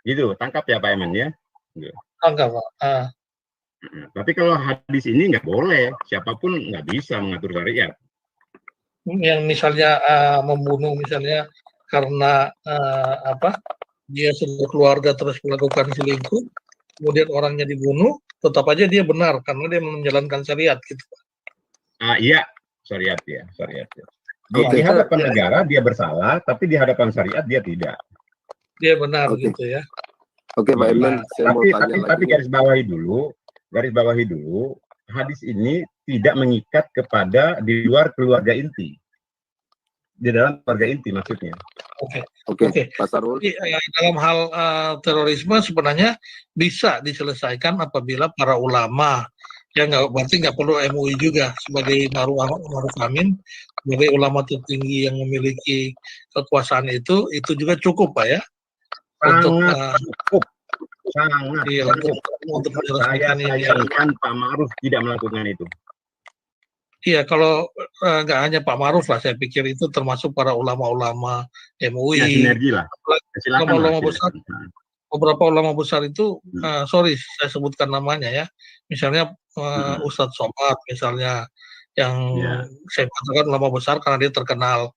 gitu. Tangkap ya Pak Emen ya. Tangkap Pak. Tapi kalau hadis ini nggak boleh, siapapun nggak bisa mengatur syariat. Yang misalnya membunuh misalnya karena dia sudah keluarga terus melakukan selingkuh, kemudian orangnya dibunuh, tetap aja dia benar karena dia menjalankan syariat gitu. Iya, syariat ya. Di hadapan negara dia bersalah, tapi di hadapan syariat dia tidak. Dia benar gitu ya. Oke Pak Emen, saya mau tanya lagi. Tapi garis bawahi dulu, hadis ini tidak mengikat kepada di luar keluarga inti. Di dalam keluarga inti maksudnya. Oke. Pak Sarul. Dalam hal terorisme sebenarnya bisa diselesaikan apabila para ulama, ya berarti nggak perlu MUI juga sebagai Maruf Amin, sebagai ulama tertinggi yang memiliki kekuasaan itu juga cukup Pak ya. Untuk saya sayangkan Pak Maruf tidak melakukan itu. Iya, kalau nggak hanya Pak Maruf lah, saya pikir itu termasuk para ulama-ulama MUI. Ya, sinergi lah. Ulama-ulama besar. Beberapa ulama besar itu, sorry saya sebutkan namanya ya. Misalnya Ustadz Somad misalnya, yang saya katakan ulama besar karena dia terkenal.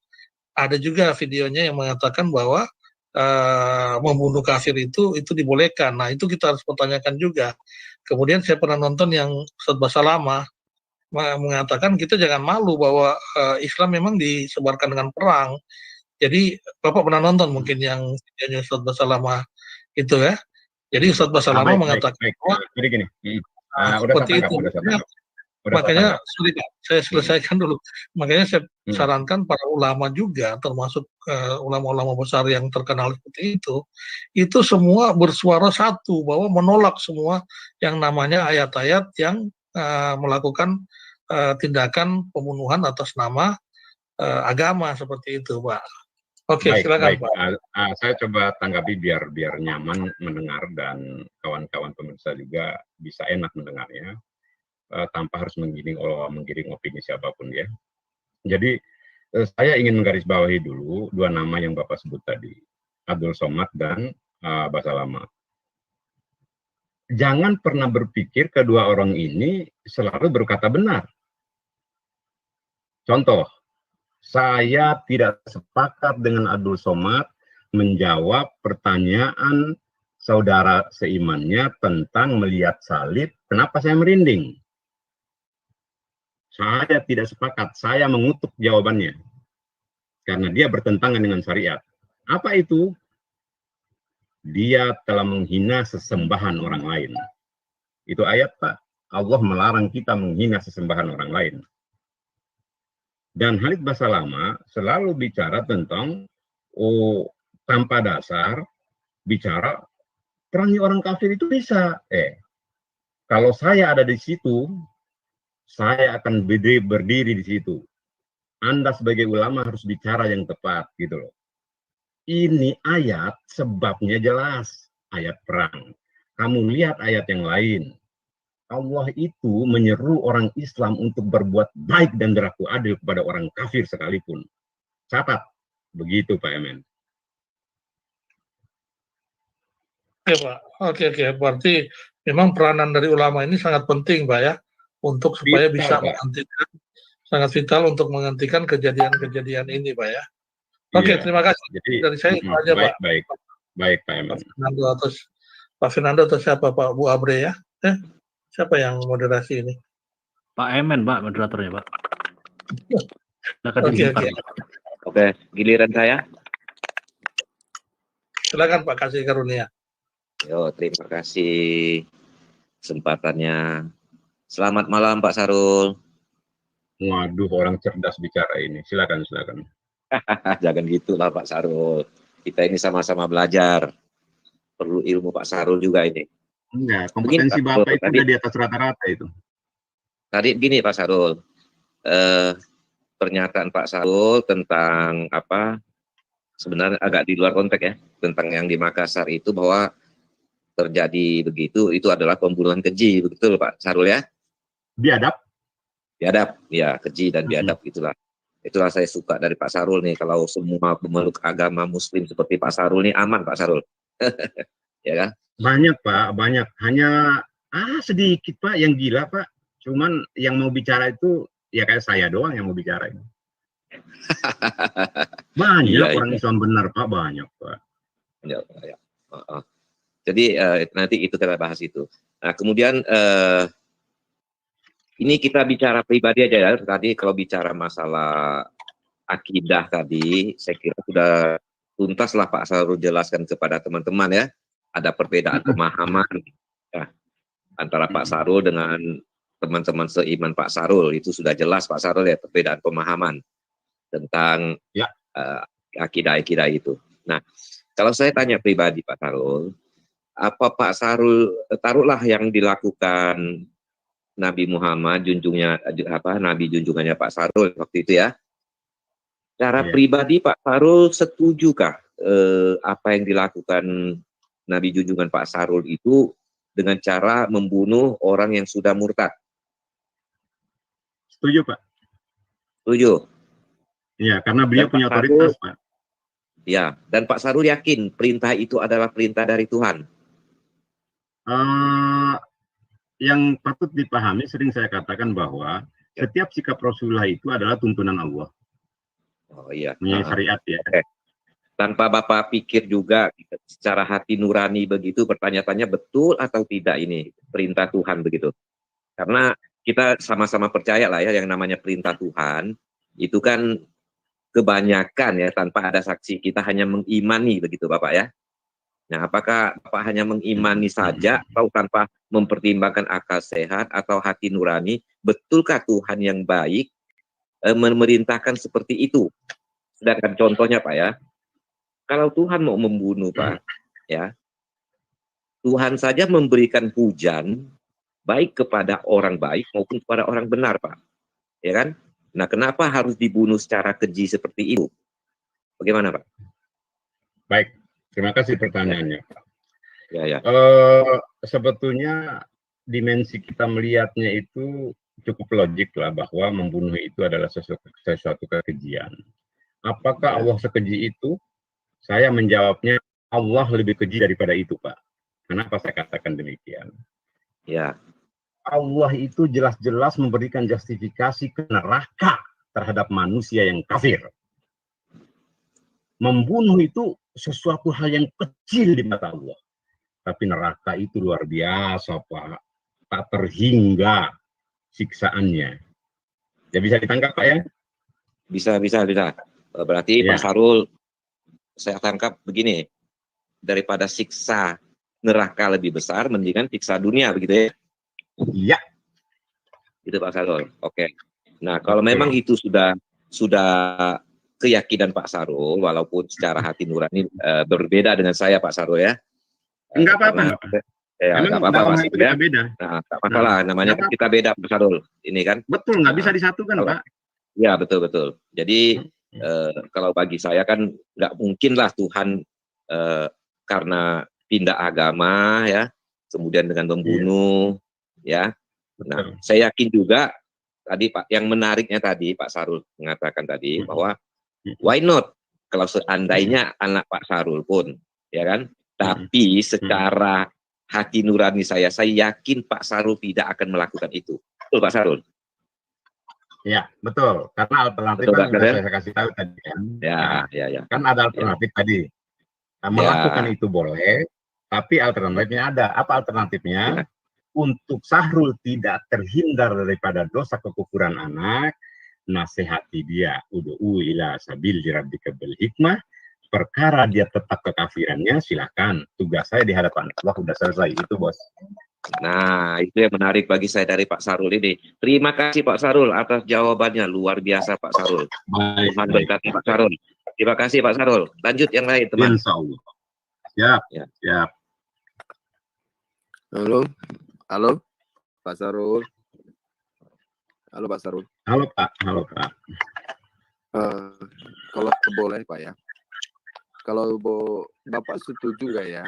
Ada juga videonya yang mengatakan bahwa membunuh kafir itu dibolehkan. Nah itu kita harus pertanyakan juga. Kemudian saya pernah nonton yang Ustadz Basalamah mengatakan kita jangan malu bahwa Islam memang disebarkan dengan perang. Jadi Bapak pernah nonton mungkin yang videonya Ustadz Basalamah itu ya. Jadi Ustadz Basalamah mengatakan bahwa seperti itu. Makanya saya selesaikan dulu. Makanya saya sarankan para ulama juga, termasuk ulama-ulama besar yang terkenal seperti itu semua bersuara satu bahwa menolak semua yang namanya ayat-ayat yang melakukan tindakan pembunuhan atas nama agama seperti itu, Pak. Oke, silakan Pak. Saya coba tanggapi biar nyaman mendengar dan kawan-kawan pemirsa juga bisa enak mendengarnya. Tanpa harus menggiring opini siapapun ya. Jadi saya ingin menggarisbawahi dulu 2 nama yang Bapak sebut tadi, Abdul Somad dan Basalamah. Jangan pernah berpikir kedua orang ini selalu berkata benar. Contoh, saya tidak sepakat dengan Abdul Somad menjawab pertanyaan saudara seimannya tentang melihat salib. Kenapa saya merinding? Saya tidak sepakat, saya mengutuk jawabannya. Karena dia bertentangan dengan syariat. Apa itu? Dia telah menghina sesembahan orang lain. Itu ayat, Pak. Allah melarang kita menghina sesembahan orang lain. Dan Khalid Basalamah selalu bicara tentang tanpa dasar, bicara perangi orang kafir itu bisa. Kalau saya ada di situ, saya akan berdiri di situ. Anda sebagai ulama harus bicara yang tepat, gitu loh. Ini ayat sebabnya jelas, ayat perang. Kamu lihat ayat yang lain. Allah itu menyeru orang Islam untuk berbuat baik dan berlaku adil kepada orang kafir sekalipun. Catat, begitu Pak Emen. Oke Pak, oke. Berarti memang peranan dari ulama ini sangat penting Pak ya, untuk supaya Vital, bisa Pak. menghentikan, sangat vital untuk menghentikan kejadian-kejadian ini Pak ya. Oke, Iya. terima kasih. Jadi, Dari saya itu aja Pak. Baik Pak Emen. Pak Fernando atau siapa Pak Bu Abre ya? Siapa yang moderasi ini? Pak Emen, Pak, moderatornya, Pak. Oke. Oke, giliran saya. Silakan Pak, kasih karunia. Yo, terima kasih kesempatannya. Selamat malam Pak Sarul. Waduh, orang cerdas bicara ini. Silakan. Jangan gitulah Pak Sarul. Kita ini sama-sama belajar. Perlu ilmu Pak Sarul juga ini. Enggak, kompetensi Begini, Bapak itu tadi, udah di atas rata-rata itu. Tadi gini Pak Sarul. Pernyataan Pak Sarul tentang apa? Sebenarnya agak di luar konteks ya. Tentang yang di Makassar itu bahwa terjadi begitu, itu adalah pembunuhan keji, betul Pak Sarul ya? Biadab, ya keji dan biadab itulah. Itulah saya suka dari Pak Sarul nih. Kalau semua pemeluk agama Muslim seperti Pak Sarul nih aman Pak Sarul, ya kan? banyak Pak, banyak. Hanya sedikit Pak yang gila Pak. Cuman yang mau bicara itu ya kayak saya doang yang mau bicara ini. Banyak orang Islam benar Pak, banyak Pak. Ya. Jadi nanti itu kita bahas itu. Nah kemudian ini kita bicara pribadi aja ya. Tadi kalau bicara masalah akidah tadi, saya kira sudah tuntas lah Pak Sarul jelaskan kepada teman-teman ya. Ada perbedaan pemahaman ya, antara Pak Sarul dengan teman-teman seiman Pak Sarul. Itu sudah jelas Pak Sarul ya, perbedaan pemahaman tentang akidah-akidah itu. Nah, kalau saya tanya pribadi Pak Sarul, apa Pak Sarul, taruhlah yang dilakukan Nabi Muhammad, Nabi junjungannya Pak Sarul waktu itu ya. Cara pribadi Pak Sarul setujukah apa yang dilakukan Nabi junjungan Pak Sarul itu dengan cara membunuh orang yang sudah murtad? Setuju Pak. Setuju. Iya, karena beliau punya otoritas Pak. Ya, dan Pak Sarul yakin perintah itu adalah perintah dari Tuhan. Yang patut dipahami, sering saya katakan bahwa setiap sikap Rasulullah itu adalah tuntunan Allah. Oh iya. Punya syariat ya. Okay. Tanpa Bapak pikir juga secara hati nurani begitu, pertanyaannya betul atau tidak ini perintah Tuhan begitu. Karena kita sama-sama percaya lah ya yang namanya perintah Tuhan itu kan kebanyakan ya tanpa ada saksi, kita hanya mengimani begitu Bapak ya. Nah, apakah Bapak hanya mengimani saja atau tanpa mempertimbangkan akal sehat atau hati nurani, betulkah Tuhan yang baik memerintahkan seperti itu? Sedangkan contohnya Pak ya, kalau Tuhan mau membunuh Pak, ya, Tuhan saja memberikan hujan baik kepada orang baik maupun kepada orang benar Pak, ya kan? Nah, kenapa harus dibunuh secara keji seperti itu? Bagaimana Pak? Baik, terima kasih pertanyaannya Pak. Ya. Sebetulnya dimensi kita melihatnya itu cukup logik lah bahwa membunuh itu adalah sesuatu kekejian. Apakah Allah sekeji itu? Saya menjawabnya Allah lebih keji daripada itu Pak. Kenapa saya katakan demikian? Ya. Allah itu jelas-jelas memberikan justifikasi ke neraka terhadap manusia yang kafir. Membunuh itu sesuatu hal yang kecil di mata Allah. Tapi neraka itu luar biasa, Pak. Tak terhingga siksaannya. Ya bisa ditangkap, Pak ya? Bisa. Berarti Ya. Pak Sarul, saya tangkap begini, daripada siksa neraka lebih besar, mendingan siksa dunia, begitu ya? Iya. Itu Pak Sarul. Oke. Nah, kalau Betul. memang itu sudah keyakinan Pak Sarul, walaupun secara hati nurani berbeda dengan saya, Pak Sarul ya. Enggak Karena apa-apa. ya, Emang nggak apa-apa dalam Pak hal itu Sarul ya. kita beda. Nah, nggak masalah. Namanya nggak kita beda Pak Sarul. Ini kan. Betul, nggak Nah, bisa disatukan, kalau- Pak. Ya betul. Jadi kalau bagi saya kan nggak mungkin lah Tuhan karena pindah agama ya, kemudian dengan membunuh ya. Nah, Betul. saya yakin juga tadi Pak, yang menariknya tadi Pak Sarul mengatakan tadi bahwa why not kalau seandainya anak Pak Sarul pun ya kan, tapi secara hati nurani saya yakin Pak Sarul tidak akan melakukan itu. Betul Pak Sarul? Ya, betul. Karena alternatif Betul, kan Pak, sudah ya? saya kasih tahu tadi kan. Ya. Kan ada alternatif tadi. Nah, melakukan Ya. itu boleh, tapi alternatifnya ada. Apa alternatifnya? Untuk Sahrul tidak terhindar daripada dosa kekufuran anak, nasihati dia, ud'u ila sabil rabbika bil hikmah. Perkara dia tetap kekafirannya, silakan. Tugas saya di hadapan Allah sudah selesai. Itu, Bos. Nah, itu yang menarik bagi saya dari Pak Sarul ini. Terima kasih Pak Sarul atas jawabannya. Luar biasa Pak Sarul. Baik, Tuhan baik. berkati Pak Sarul. Terima kasih Pak Sarul. Lanjut yang lain, teman. Insya Allah. Siap, Ya. siap. Halo, Pak Sarul. Halo Pak Sarul. Halo Pak, halo Pak. Kalau boleh Pak ya. Kalau Bapak setuju nggak ya?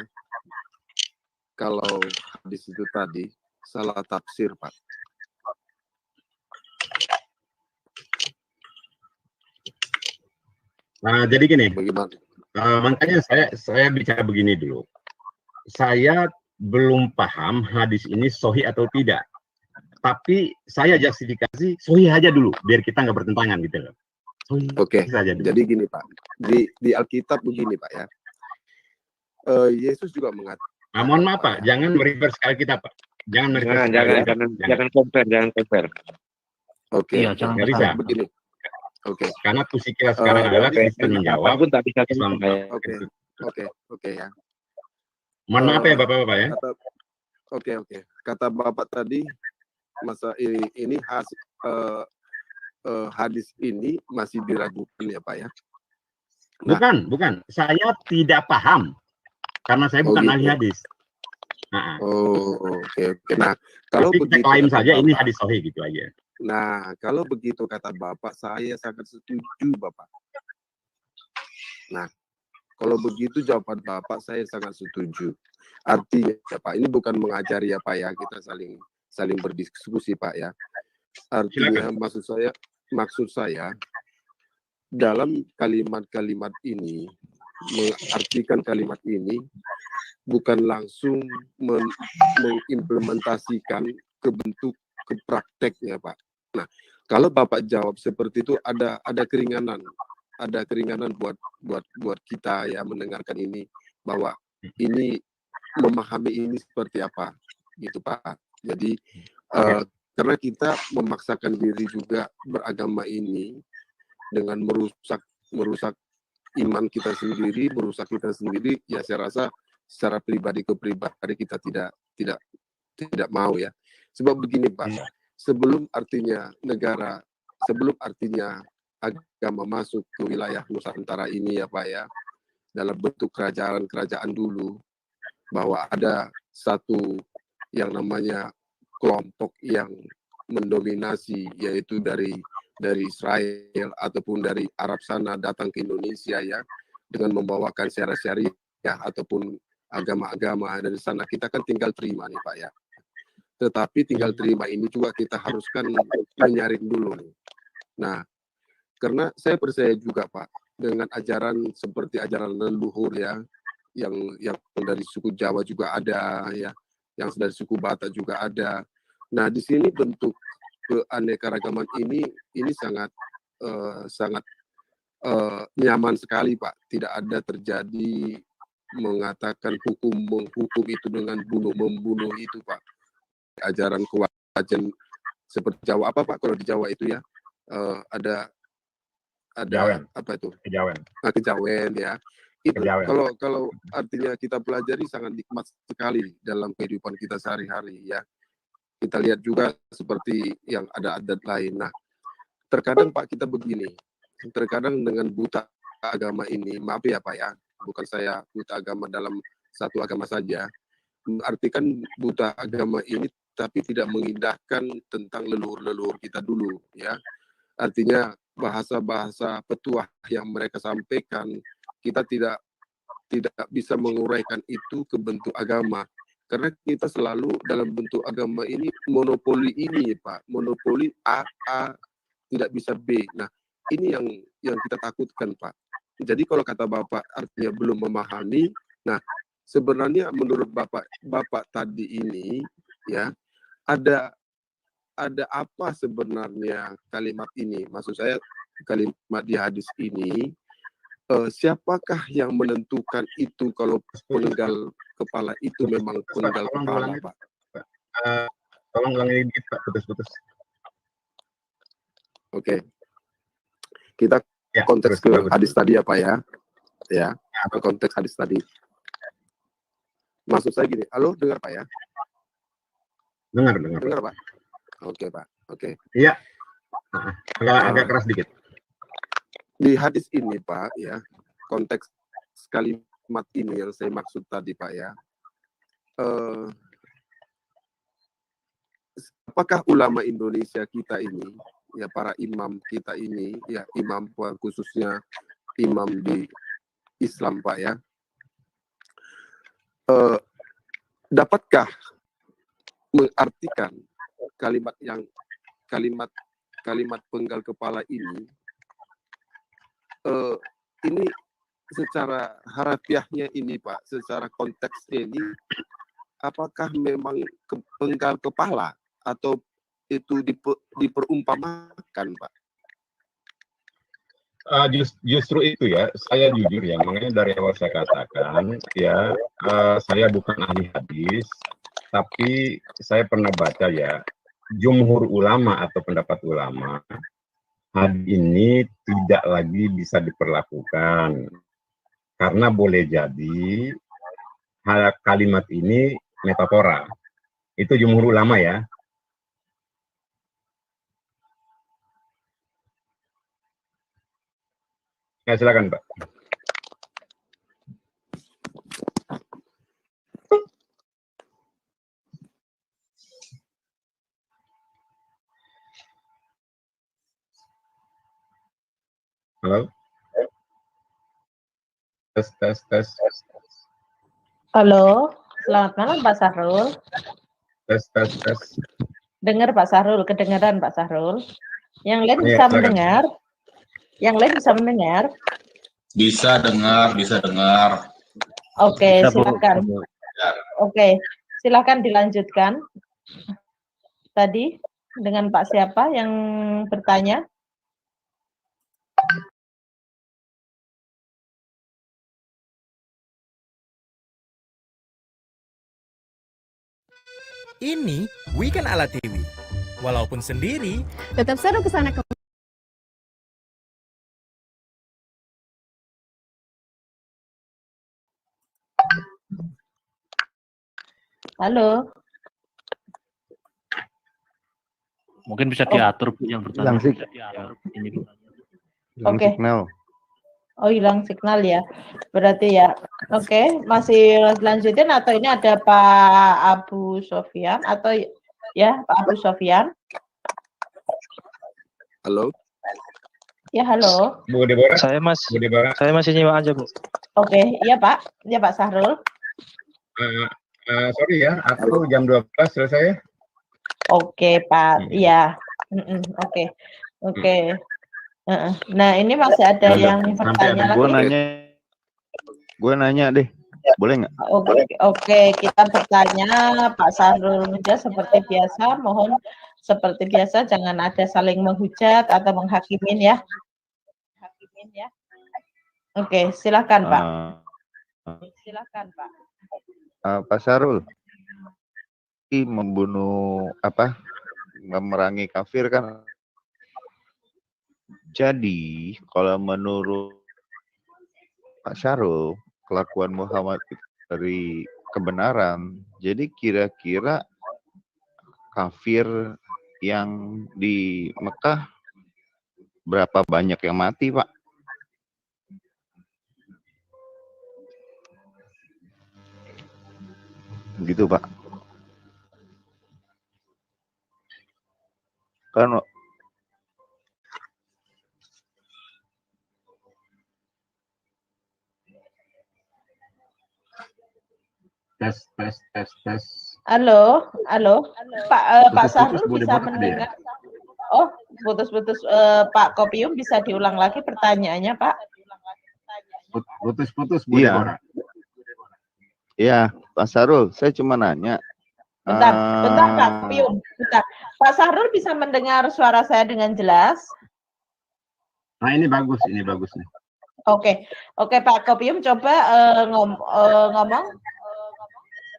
Kalau hadis itu tadi salah tafsir, Pak. Nah, jadi gini, Bagaimana? makanya saya bicara begini dulu. Saya belum paham hadis ini sahih atau tidak. Tapi saya justifikasi sahih aja dulu, biar kita nggak bertentangan gitu loh. Oke, Saja dulu. jadi gini Pak, di Alkitab begini Pak ya. Yesus juga mengatakan. Nah, mohon maaf Pak, jangan mereverse Alkitab Pak. Jangan mereverse Alkitab. Jangan compare. Oke, Iya, jangan nggak bisa. begini. Oke, Karena posisi kita sekarang adalah kita menjawab Apapun tak bisa Islam. oke ya. Mohon maaf ya Bapak-Bapak ya. Oke. Kata Bapak tadi, masa ini hadis ini masih diragukan ya Pak ya. Nah, Bukan. Saya tidak paham. Karena saya bukan ahli hadis. Nah, oke. Nah, kalau tapi kita begitu klaim kata saja ini Bapak, hadis sahih gitu aja. Nah, kalau begitu kata Bapak, saya sangat setuju Bapak. Nah, kalau begitu jawaban Bapak, saya sangat setuju. Artinya ya Pak, ini bukan mengajari ya Pak ya, kita saling berdiskusi Pak ya. Artinya maksud saya dalam kalimat-kalimat ini, mengartikan kalimat ini bukan langsung mengimplementasikan ke prakteknya Pak. Nah, kalau Bapak jawab seperti itu ada keringanan buat kita ya mendengarkan ini, bahwa ini memahami ini seperti apa gitu Pak. Jadi karena kita memaksakan diri juga beragama ini dengan merusak iman kita sendiri, merusak kita sendiri, ya saya rasa secara pribadi ke pribadi kita tidak mau ya. Sebab begini Pak, sebelum artinya agama masuk ke wilayah Nusantara ini ya Pak ya, dalam bentuk kerajaan dulu, bahwa ada satu yang namanya kelompok yang mendominasi, yaitu dari Israel ataupun dari Arab sana datang ke Indonesia ya, dengan membawakan syariah ataupun agama-agama dari sana, kita kan tinggal terima nih Pak ya. Tetapi tinggal terima ini juga kita haruskan menyaring dulu nih. Nah, karena saya percaya juga Pak, dengan ajaran seperti ajaran leluhur ya, yang dari suku Jawa juga ada ya, yang dari suku Batak juga ada. Nah, di sini bentuk keanekaragaman ini sangat nyaman sekali Pak, tidak ada terjadi mengatakan menghukum itu dengan membunuh itu Pak. Ajaran kewajiban seperti Jawa apa Pak, kalau di Jawa itu ya ada Kejawen. apa itu? Kejawen. Kejawen ya. Itu Kejawen. kalau artinya kita pelajari sangat nikmat sekali dalam kehidupan kita sehari-hari ya. Kita lihat juga seperti yang ada adat lain. Nah, terkadang Pak kita begini, terkadang dengan buta agama ini, maaf ya Pak ya, bukan saya buta agama dalam satu agama saja, artikan buta agama ini tapi tidak mengindahkan tentang leluhur-leluhur kita dulu ya. Artinya bahasa-bahasa petuah yang mereka sampaikan, kita tidak bisa menguraikan itu ke bentuk agama. Karena kita selalu dalam bentuk agama ini monopoli ini Pak, monopoli A tidak bisa B. Nah, ini yang kita takutkan Pak. Jadi kalau kata Bapak artinya belum memahami, nah sebenarnya menurut Bapak tadi ini ya ada apa sebenarnya kalimat ini? Maksud saya kalimat di hadis ini, siapakah yang menentukan itu kalau penggal kepala itu memang penggal kepala Pak? Tolong ulangi dikit Pak, putus-putus. Oke. Kita konteks ke hadis tadi ya Pak ya. Ya, ke konteks hadis tadi. Maksud saya gini, halo dengar Pak ya? Dengar Pak. Oke Pak, oke. Iya. Agak keras dikit. Di hadis ini Pak ya, konteks kalimat ini yang saya maksud tadi Pak ya. Apakah ulama Indonesia kita ini, ya para imam kita ini, ya imam khususnya imam di Islam Pak ya, dapatkah mengartikan kalimat penggal kepala ini secara harafiahnya ini Pak, secara konteksnya ini, apakah memang penggal kepala atau itu diperumpamakan Pak? Justru itu ya, saya jujur ya, makanya dari awal saya katakan ya, saya bukan ahli hadis, tapi saya pernah baca ya, jumhur ulama atau pendapat ulama, hadis ini tidak lagi bisa diperlakukan, karena boleh jadi kalimat ini metafora. Itu jumhur ulama ya. Ya, silakan Pak. Halo. Tes. Halo, selamat malam Pak Sahrul. Tes. Dengar Pak Sahrul, kedengaran Pak Sahrul. Yang lain Ya, bisa silakan. mendengar? Yang lain bisa mendengar? Bisa dengar. Oke, Bisa, Bu. silakan. Oke, silakan dilanjutkan. Tadi dengan Pak siapa yang bertanya? Ini Weekend ala TV. Walaupun sendiri, tetap seru kesana kemari. Halo. Mungkin bisa diatur Bu yang bertanya. Hilang Oke. signal. Oh, hilang signal ya. Berarti ya. Oke, masih lanjutin atau ini ada Pak Abu Sofyan atau ya Pak Abu Sofyan? Halo. Ya, halo. Bu Deborah. Saya masih nyimak aja Bu. Oke, iya Pak. Ya Pak Sahrul. Sorry ya, aku jam 12 selesai ya. Oke Pak, iya. Oke. Nah, ini masih ada yang bertanya lagi. Gue nanya deh, boleh nggak? Oke, kita bertanya Pak Sahrul Huda seperti biasa. Mohon seperti biasa jangan ada saling menghujat atau menghakimin ya. Ya. Oke, silakan Pak. Silakan Pak. Pak Sarul, membunuh memerangi kafir kan. Jadi kalau menurut Pak Sarul, kelakuan Muhammad dari kebenaran, jadi kira-kira kafir yang di Mekah berapa banyak yang mati, Pak? Gitu, Pak. Kan tes. Halo. Pak Sahrul Putus-putus bisa boleh mendengar? Oh, putus-putus. Pak Kopium bisa diulang lagi pertanyaannya, Pak? Putus-putus Bu Deborah. Iya, Pak Sarul, saya cuma nanya. Bentar Pak Kopium, bentar. Pak Sahrul bisa mendengar suara saya dengan jelas? Nah, ini bagus nih. Oke, Pak Kopium coba ngomong.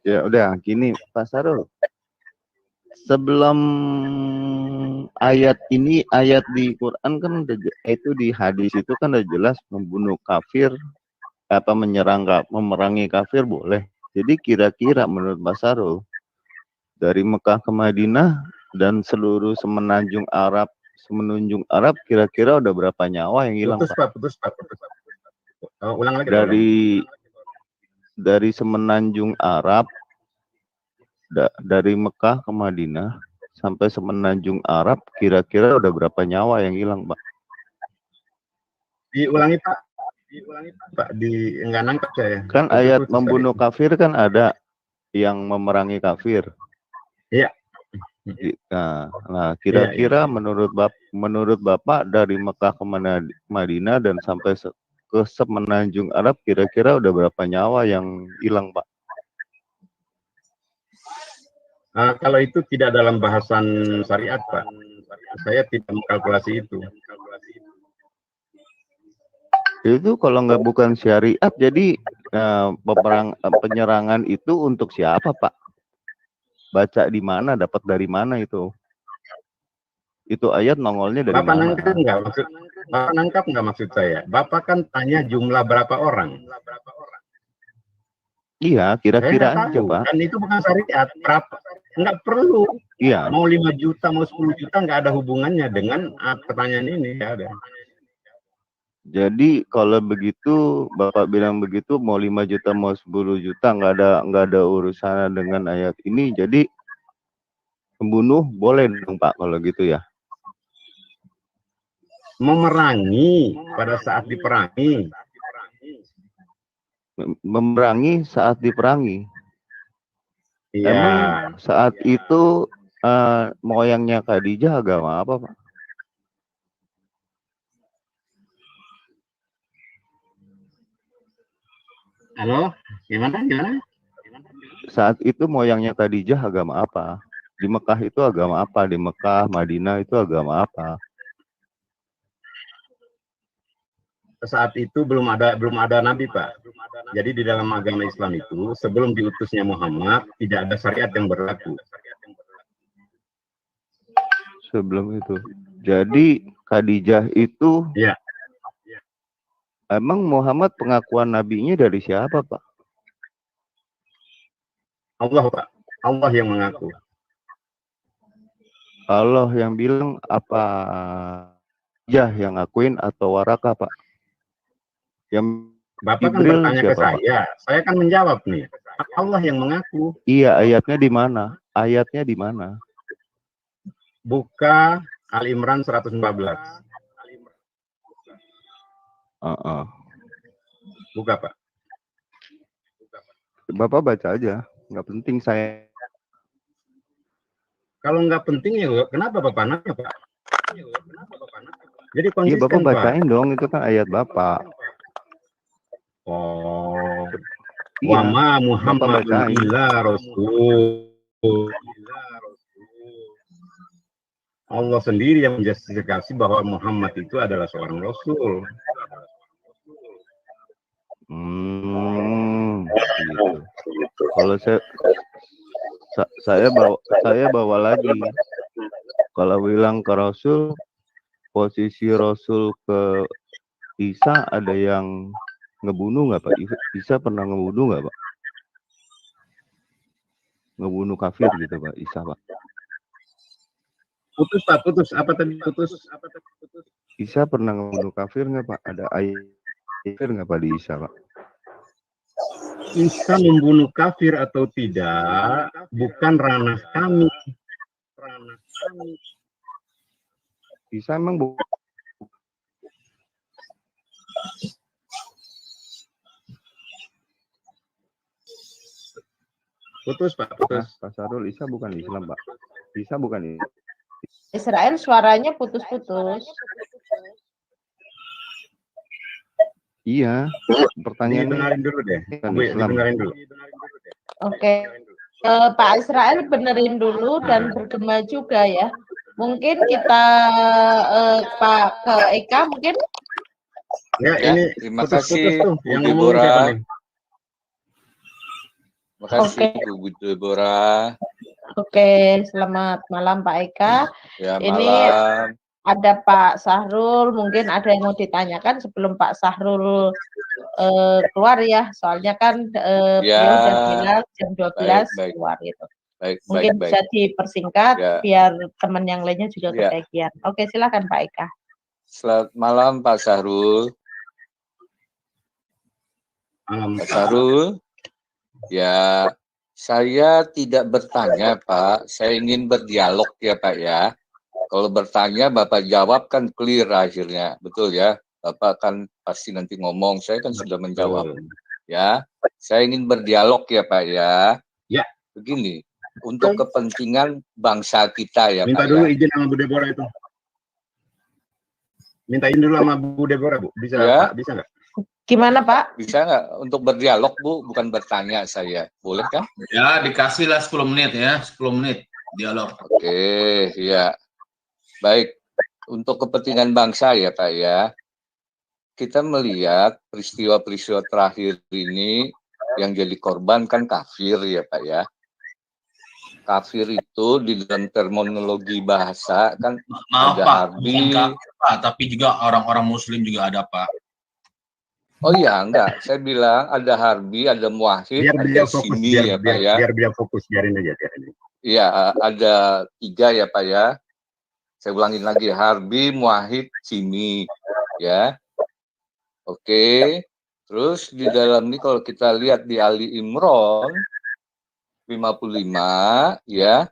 Ya udah, gini Pak Sarul. Sebelum ayat ini, ayat di Quran kan itu di hadis itu kan udah jelas membunuh kafir, memerangi kafir boleh. Jadi kira-kira menurut Pak Sarul dari Mekah ke Madinah dan seluruh semenanjung Arab, kira-kira udah berapa nyawa yang hilang? Putus Pak. Ulang lagi. Dari semenanjung Arab, dari Mekah ke Madinah sampai semenanjung Arab, kira-kira udah berapa nyawa yang hilang, Pak? Diulangi Pak, nggak nangkep saya. Kan ayat membunuh kafir kan ada yang memerangi kafir. Iya. Nah, kira-kira menurut Bapak dari Mekah ke Madinah dan sampai ke semenanjung Arab, kira-kira udah berapa nyawa yang hilang, Pak? Kalau itu tidak dalam bahasan syariat, Pak. Saya tidak mengkalkulasi itu. Itu kalau nggak bukan syariat, jadi penyerangan itu untuk siapa, Pak? Baca di mana, dapat dari mana itu? Itu ayat nongolnya dari Bapak mana? Bapak nangkap nggak maksud saya? Bapak kan tanya jumlah berapa orang? Iya, kira-kira aja, Pak. Dan itu bukan syariat. Berapa? Nggak perlu. Iya. Mau 5 juta, mau 10 juta, nggak ada hubungannya dengan pertanyaan ini. Nggak ada. Jadi kalau begitu, Bapak bilang begitu, mau 5 juta, mau 10 juta, nggak ada urusan dengan ayat ini. Jadi membunuh boleh dong, Pak, kalau gitu ya? Memerangi pada saat diperangi. Memerangi saat diperangi. Iya. Emang saat itu moyangnya Khadijah agama apa, Pak? Halo, gimana? Saat itu moyangnya Khadijah agama apa? Di Mekah itu agama apa? Di Mekah, Madinah itu agama apa? Saat itu belum ada nabi, Pak. Jadi di dalam agama Islam itu sebelum diutusnya Muhammad tidak ada syariat yang berlaku. Sebelum itu. Jadi Khadijah itu ya. Emang Muhammad pengakuan nabinya dari siapa, Pak? Allah, Pak. Allah yang mengaku. Allah yang bilang apa? Ya, yang ngakuin atau Waraka, Pak? Yang Bapak kan Jibril bertanya siapa, ke saya. Pak? Saya kan menjawab nih. Allah yang mengaku. Iya, ayatnya di mana? Ayatnya di mana? Buka Ali Imran 114. Buka, Pak. Bapak baca aja. Nggak penting saya. Kalau nggak penting ya kenapa Bapak nanya, Pak? Jadi Iya, konsisten, Bapak Pak. bacain dong. Itu kan ayat Bapak. Oh. Iya, Wa ma Bapak Muhammadun bacain. illa rasul. Allah sendiri yang menjustifikasi bahwa Muhammad itu adalah seorang rasul. Gitu. Kalau saya bawa lagi. Kalau bilang ke Rasul, posisi Rasul ke Isa ada yang ngebunuh nggak Pak? Isa pernah ngebunuh nggak Pak? Ngebunuh kafir gitu Pak, Isa Pak. Putus Pak, putus. Apa tadi putus? Isa pernah ngebunuh kafir nggak Pak? Ada ayat kafir nggak Pak di Isa Pak? Isa membunuh kafir atau tidak bukan ranah kami. Isa emang putus Pak, putus. Pak Sarul, Isa bukan Islam Pak. Isa bukan Islam. Israel suaranya putus-putus. Iya, pertanyaannya Didengarin dulu deh. Didengarin dulu. Oke. Pak Israel benerin dulu dan bergema juga ya. Mungkin kita Pak ke Eka mungkin. Ya, ini terima putus-putus kasih tuh. Bu Yang ngomong siapa Deborah. nih? Terima kasih Bu Deborah. Oke, selamat malam Pak Eka. Ya, Ini malam. ada Pak Sahrul, mungkin ada yang mau ditanyakan sebelum Pak Sahrul keluar ya, soalnya kan beliau udah bilang jam 12 keluar gitu. Mungkin bisa dipersingkat biar teman yang lainnya juga kebagian. Oke, silakan Pak Eka. Selamat malam Pak Sahrul. Pak Sahrul, ya saya tidak bertanya Pak, saya ingin berdialog ya Pak ya. Kalau bertanya Bapak jawab kan clear akhirnya, betul ya? Bapak kan pasti nanti ngomong, saya kan sudah menjawab. Ya, saya ingin berdialog ya Pak ya. Ya. Begini, untuk kepentingan bangsa kita ya Minta Pak dulu ya. izin sama Bu Deborah itu. Minta izin dulu sama Bu Deborah Bu. Bisa Ya. Pak? Bisa nggak? Gimana Pak? Bisa nggak untuk berdialog Bu, bukan bertanya saya. Boleh kan? Ya, dikasihlah 10 menit ya, 10 menit dialog. Oke, ya. Baik, untuk kepentingan bangsa ya Pak ya, kita melihat peristiwa-peristiwa terakhir ini yang jadi korban kan kafir ya Pak ya. Kafir itu di dalam terminologi bahasa kan Maaf ada Pak, harbi. bukan kafir, Pak, tapi juga orang-orang muslim juga ada Pak. Oh iya, enggak. Saya bilang ada harbi, ada muahid, Biar ada beliau fokus, sini ya Pak ya. biar beliau fokus, biarin aja. Iya, ada 3 ya Pak ya. Saya ulangin lagi, harbi, muahid, sini, ya. Oke, terus di dalam ini kalau kita lihat di Ali Imran 55, ya,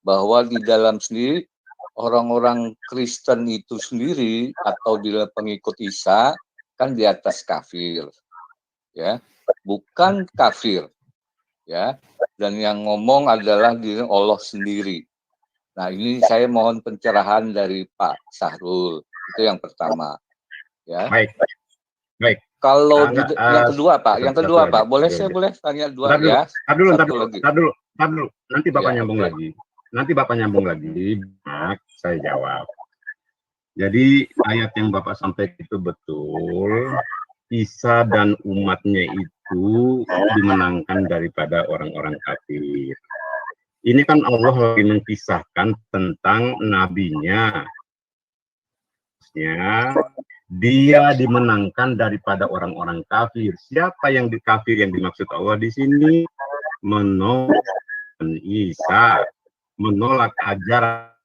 bahwa di dalam sendiri orang-orang Kristen itu sendiri atau di dalam pengikut Isa kan di atas kafir, ya, bukan kafir, ya, dan yang ngomong adalah diri Allah sendiri. Nah, ini saya mohon pencerahan dari Pak Sahrul. Itu yang pertama. Ya. Baik. Kalau yang kedua, Pak. Yang kedua, Pak. Boleh saya boleh tanya dua ya? Tar dulu. Nanti Bapak nyambung lagi. Saya jawab. Jadi ayat yang Bapak sampaikan itu betul. Isa dan umatnya itu dimenangkan daripada orang-orang kafir. Ini kan Allah lagi mengisahkan tentang nabinya. Dia dimenangkan daripada orang-orang kafir. Siapa yang kafir yang dimaksud Allah di sini? Menolak Isa, menolak ajaran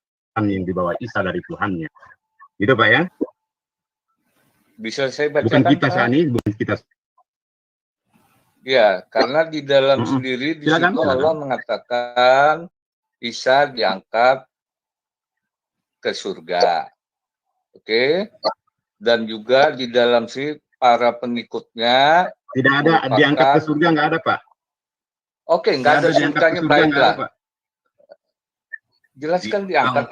yang dibawa Isa dari Tuhannya. Gitu Pak ya? Bisa saya bacakan? Bukan kita saat ini, bukan kita. Ya, karena di dalam sendiri di situ Allah mengatakan Isa diangkat ke surga. Oke. Dan juga di dalam para pengikutnya tidak ada diangkat ke surga, nggak ada Pak. Oke, nggak ada surganya, baiklah. Jelaskan diangkat.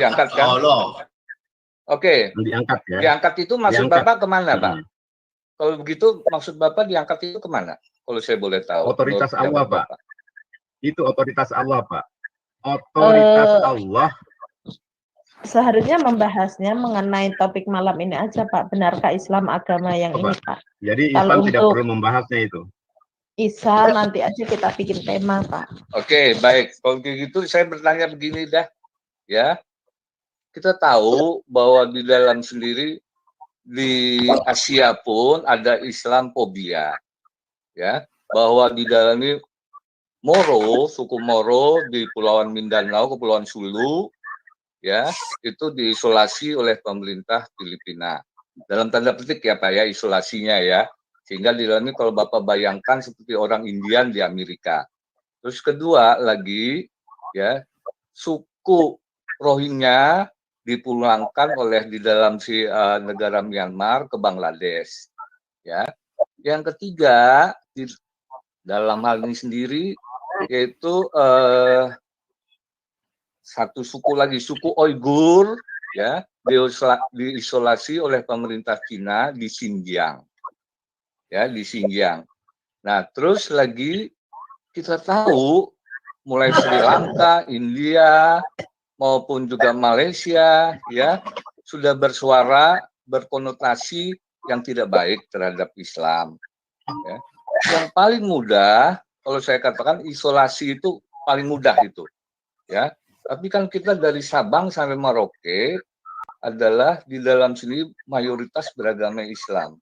Diangkat kan? Oke. Diangkat ya. Diangkat itu maksud Bapak kemana Pak? Kalau begitu maksud Bapak diangkat itu kemana? Kalau saya boleh tahu. Otoritas Allah Pak. Itu otoritas Allah Pak. Otoritas Allah Seharusnya membahasnya mengenai topik malam ini aja, Pak. Benarkah Islam agama yang ini, Pak? Jadi Kalau Islam tidak untuk perlu membahasnya itu. Isa nanti aja kita bikin tema, Pak. Oke, baik. Kalau gitu saya bertanya begini dah, ya. Kita tahu bahwa di dalam sendiri di Asia pun ada Islamophobia, ya. Bahwa di dalam ini Moro, suku Moro di Pulauan Mindanao, Kepulauan Sulu, ya, itu diisolasi oleh pemerintah Filipina. Dalam tanda petik ya Pak ya, isolasinya ya. Sehingga di dalam ini kalau Bapak bayangkan seperti orang Indian di Amerika. Terus kedua lagi, ya, suku Rohingya dipulangkan oleh di dalam si negara Myanmar ke Bangladesh. Ya. Yang ketiga, di dalam hal ini sendiri, yaitu satu suku lagi, suku Uighur, ya, diisolasi oleh pemerintah Cina di Xinjiang. Ya, di Xinjiang. Nah, terus lagi kita tahu mulai Sri Lanka, India, maupun juga Malaysia, ya, sudah bersuara berkonotasi yang tidak baik terhadap Islam. Ya. Yang paling mudah, kalau saya katakan isolasi itu paling mudah itu, ya. Tapi kan kita dari Sabang sampai Merauke adalah di dalam sini mayoritas beragama Islam.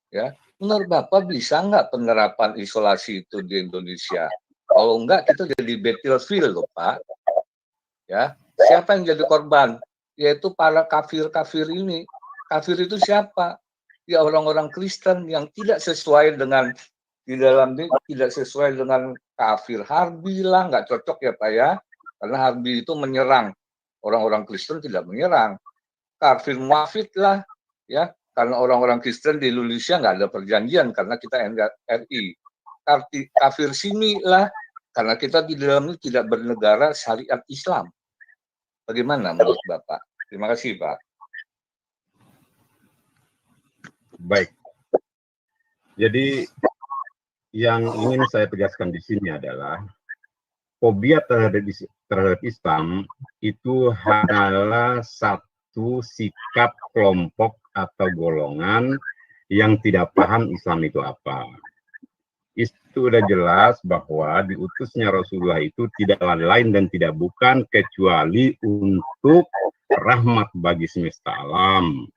Ya, menurut Bapak bisa nggak penerapan isolasi itu di Indonesia? Kalau enggak, kita jadi battlefield loh Pak. Ya, siapa yang jadi korban? Yaitu para kafir-kafir ini. Kafir itu siapa? Ya orang-orang Kristen yang tidak sesuai dengan di dalam ini, tidak sesuai dengan kafir Harbi lah, nggak cocok ya Pak ya. Karena Harbi itu menyerang, orang-orang Kristen tidak menyerang. Kafir Muafid lah, ya. Karena orang-orang Kristen di Indonesia nggak ada perjanjian karena kita NKRI. Kafir Simi lah, karena kita di dalam ini tidak bernegara syariat Islam. Bagaimana menurut Bapak? Terima kasih Pak. Baik. Jadi yang ingin saya tegaskan di sini adalah fobia terhadap Islam itu adalah satu sikap kelompok atau golongan yang tidak paham Islam itu apa. Itu sudah jelas bahwa diutusnya Rasulullah itu tidak lain dan tidak bukan kecuali untuk rahmat bagi semesta alam.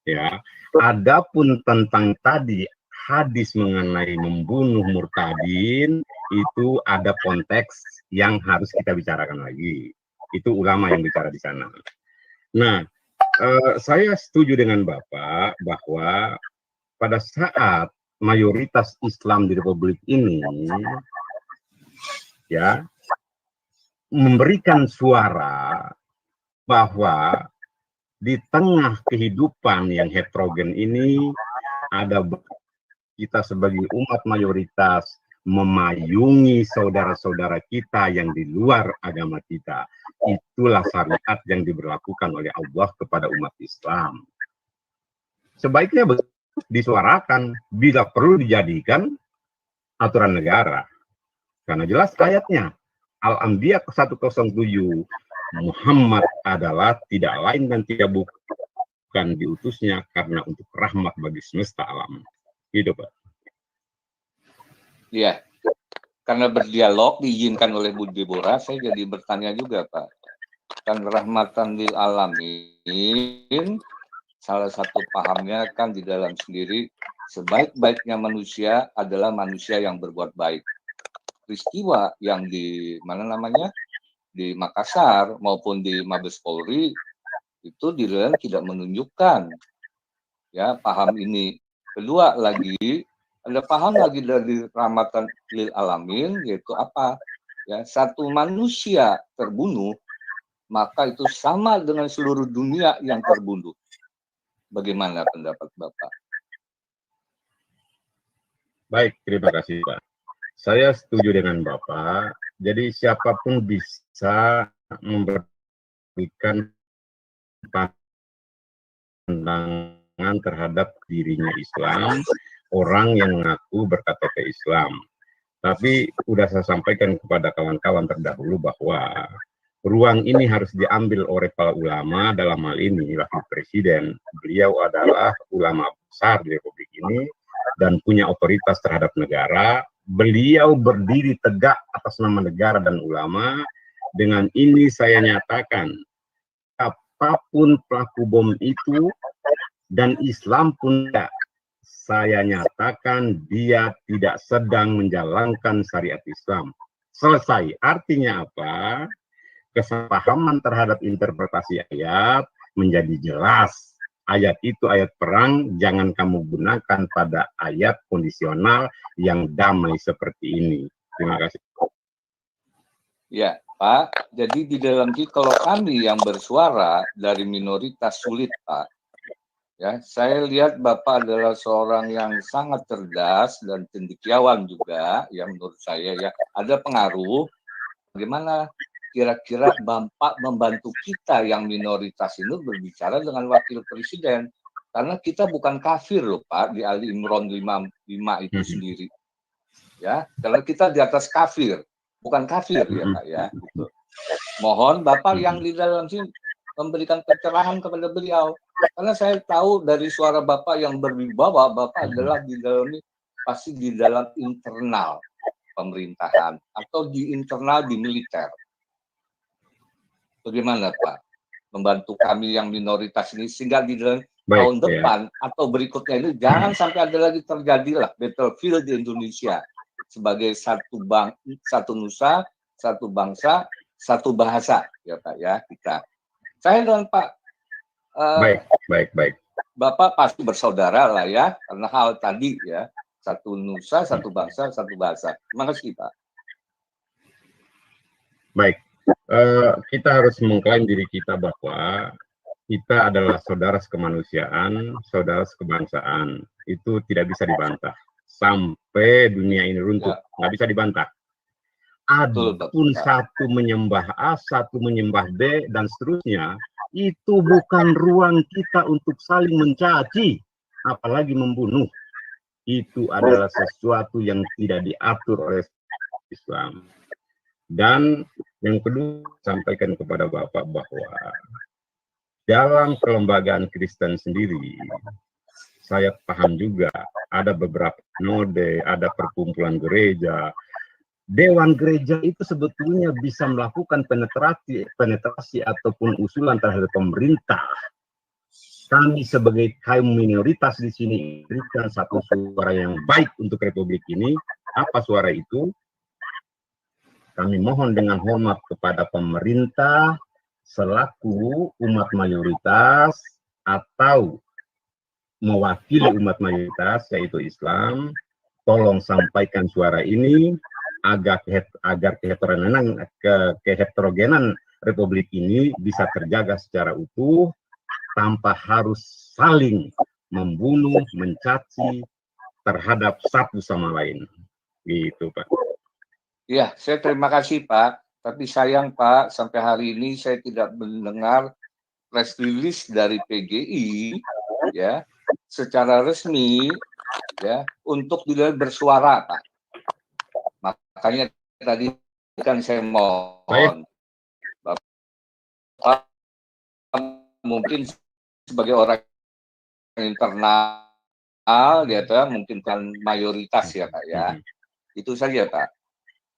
Ya, adapun tentang tadi hadis mengenai membunuh murtadin itu ada konteks yang harus kita bicarakan lagi. Itu ulama yang bicara di sana. Nah, saya setuju dengan Bapak bahwa pada saat mayoritas Islam di Republik ini ya memberikan suara bahwa di tengah kehidupan yang heterogen ini ada kita sebagai umat mayoritas memayungi saudara-saudara kita yang di luar agama kita. Itulah syariat yang diberlakukan oleh Allah kepada umat Islam. Sebaiknya disuarakan, bila perlu dijadikan aturan negara. Karena jelas ayatnya, Al-Anbiya 107, Muhammad adalah tidak lain dan tidak bukan diutusnya karena untuk rahmat bagi semesta alam. Gitu Pak. Iya, karena berdialog diizinkan oleh Bu Deborah, saya jadi bertanya juga Pak. Kan rahmatan lil alamin, salah satu pahamnya kan di dalam sendiri, sebaik-baiknya manusia adalah manusia yang berbuat baik. Peristiwa yang di mana namanya di Makassar maupun di Mabes Polri itu di dalam tidak menunjukkan ya paham ini. Kedua lagi ada paham lagi dari rahmatan lil alamin, yaitu apa ya, satu manusia terbunuh maka itu sama dengan seluruh dunia yang terbunuh. Bagaimana pendapat Bapak? Baik, terima kasih Pak. Saya setuju dengan Bapak. Jadi siapapun bisa memberikan pandangan terhadap dirinya Islam, orang yang mengaku berKTP Islam. Tapi sudah saya sampaikan kepada kawan-kawan terdahulu bahwa ruang ini harus diambil oleh para ulama, dalam hal ini Wakil Presiden. Beliau adalah ulama besar di Republik ini dan punya otoritas terhadap negara. Beliau berdiri tegak atas nama negara dan ulama. Dengan ini saya nyatakan, apapun pelaku bom itu, dan Islam pun tidak, saya nyatakan dia tidak sedang menjalankan syariat Islam. Selesai. Artinya apa? Kesepahaman terhadap interpretasi ayat menjadi jelas. Ayat itu ayat perang, jangan kamu gunakan pada ayat kondisional yang damai seperti ini. Terima kasih. Ya, Pak. Jadi di dalam kalau kami yang bersuara dari minoritas sulit, Pak. Ya, saya lihat Bapak adalah seorang yang sangat cerdas dan cendekiawan juga, ya menurut saya ya. Ada pengaruh bagaimana kira-kira Bapak membantu kita yang minoritas ini berbicara dengan Wakil Presiden. Karena kita bukan kafir loh Pak, di Ali Imran 55 itu sendiri. Ya, karena kita di atas kafir, bukan kafir ya Pak ya. Gitu. Mohon Bapak yang di dalam sini memberikan pencerahan kepada beliau. Karena saya tahu dari suara Bapak yang berwibawa, Bapak adalah di dalam ini pasti di dalam internal pemerintahan atau di internal di militer. Bagaimana Pak membantu kami yang minoritas ini sehingga di dalam tahun depan atau berikutnya ini jangan sampai ada lagi terjadilah battlefield di Indonesia sebagai satu nusa, satu bangsa, satu bahasa ya Pak ya kita. Saya dan Pak baik. Bapak pasti bersaudara lah ya karena hal tadi ya satu nusa, satu bangsa, satu bahasa. Terima kasih Pak. Baik. Kita harus mengklaim diri kita bahwa kita adalah saudara sekemanusiaan, saudara sekebangsaan. Itu tidak bisa dibantah. Sampai dunia ini runtuh, nggak bisa dibantah. Adapun satu menyembah A, satu menyembah B, dan seterusnya, itu bukan ruang kita untuk saling mencaci, apalagi membunuh. Itu adalah sesuatu yang tidak diatur oleh Islam. Dan yang kedua, sampaikan kepada Bapak bahwa dalam kelembagaan Kristen sendiri, saya paham juga ada beberapa node, ada perkumpulan gereja. Dewan gereja itu sebetulnya bisa melakukan penetrasi ataupun usulan terhadap pemerintah. Kami sebagai kaum minoritas di sini berikan satu suara yang baik untuk Republik ini. Apa suara itu? Kami mohon dengan hormat kepada pemerintah selaku umat mayoritas atau mewakili umat mayoritas yaitu Islam, tolong sampaikan suara ini agar keheterogenan Republik ini bisa terjaga secara utuh tanpa harus saling membunuh, mencaci terhadap satu sama lain. Gitu Pak. Ya, saya terima kasih Pak. Tapi sayang Pak, sampai hari ini saya tidak mendengar press release dari PGI ya secara resmi ya untuk tidak bersuara Pak. Makanya tadi kan saya mohon Bapak mungkin sebagai orang internal dia mungkin kan mayoritas ya Pak ya. Itu saja Pak.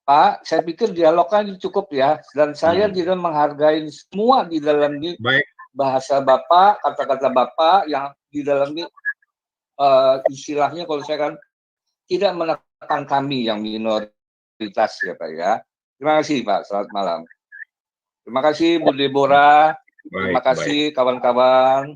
Pak, saya pikir dialognya cukup ya, dan saya tidak menghargai semua di dalam ini bahasa Bapak, kata-kata Bapak yang di dalam ini istilahnya kalau saya kan tidak menekan kami yang minoritas ya Pak ya. Terima kasih Pak, selamat malam. Terima kasih Bu Deborah, terima kasih kawan-kawan.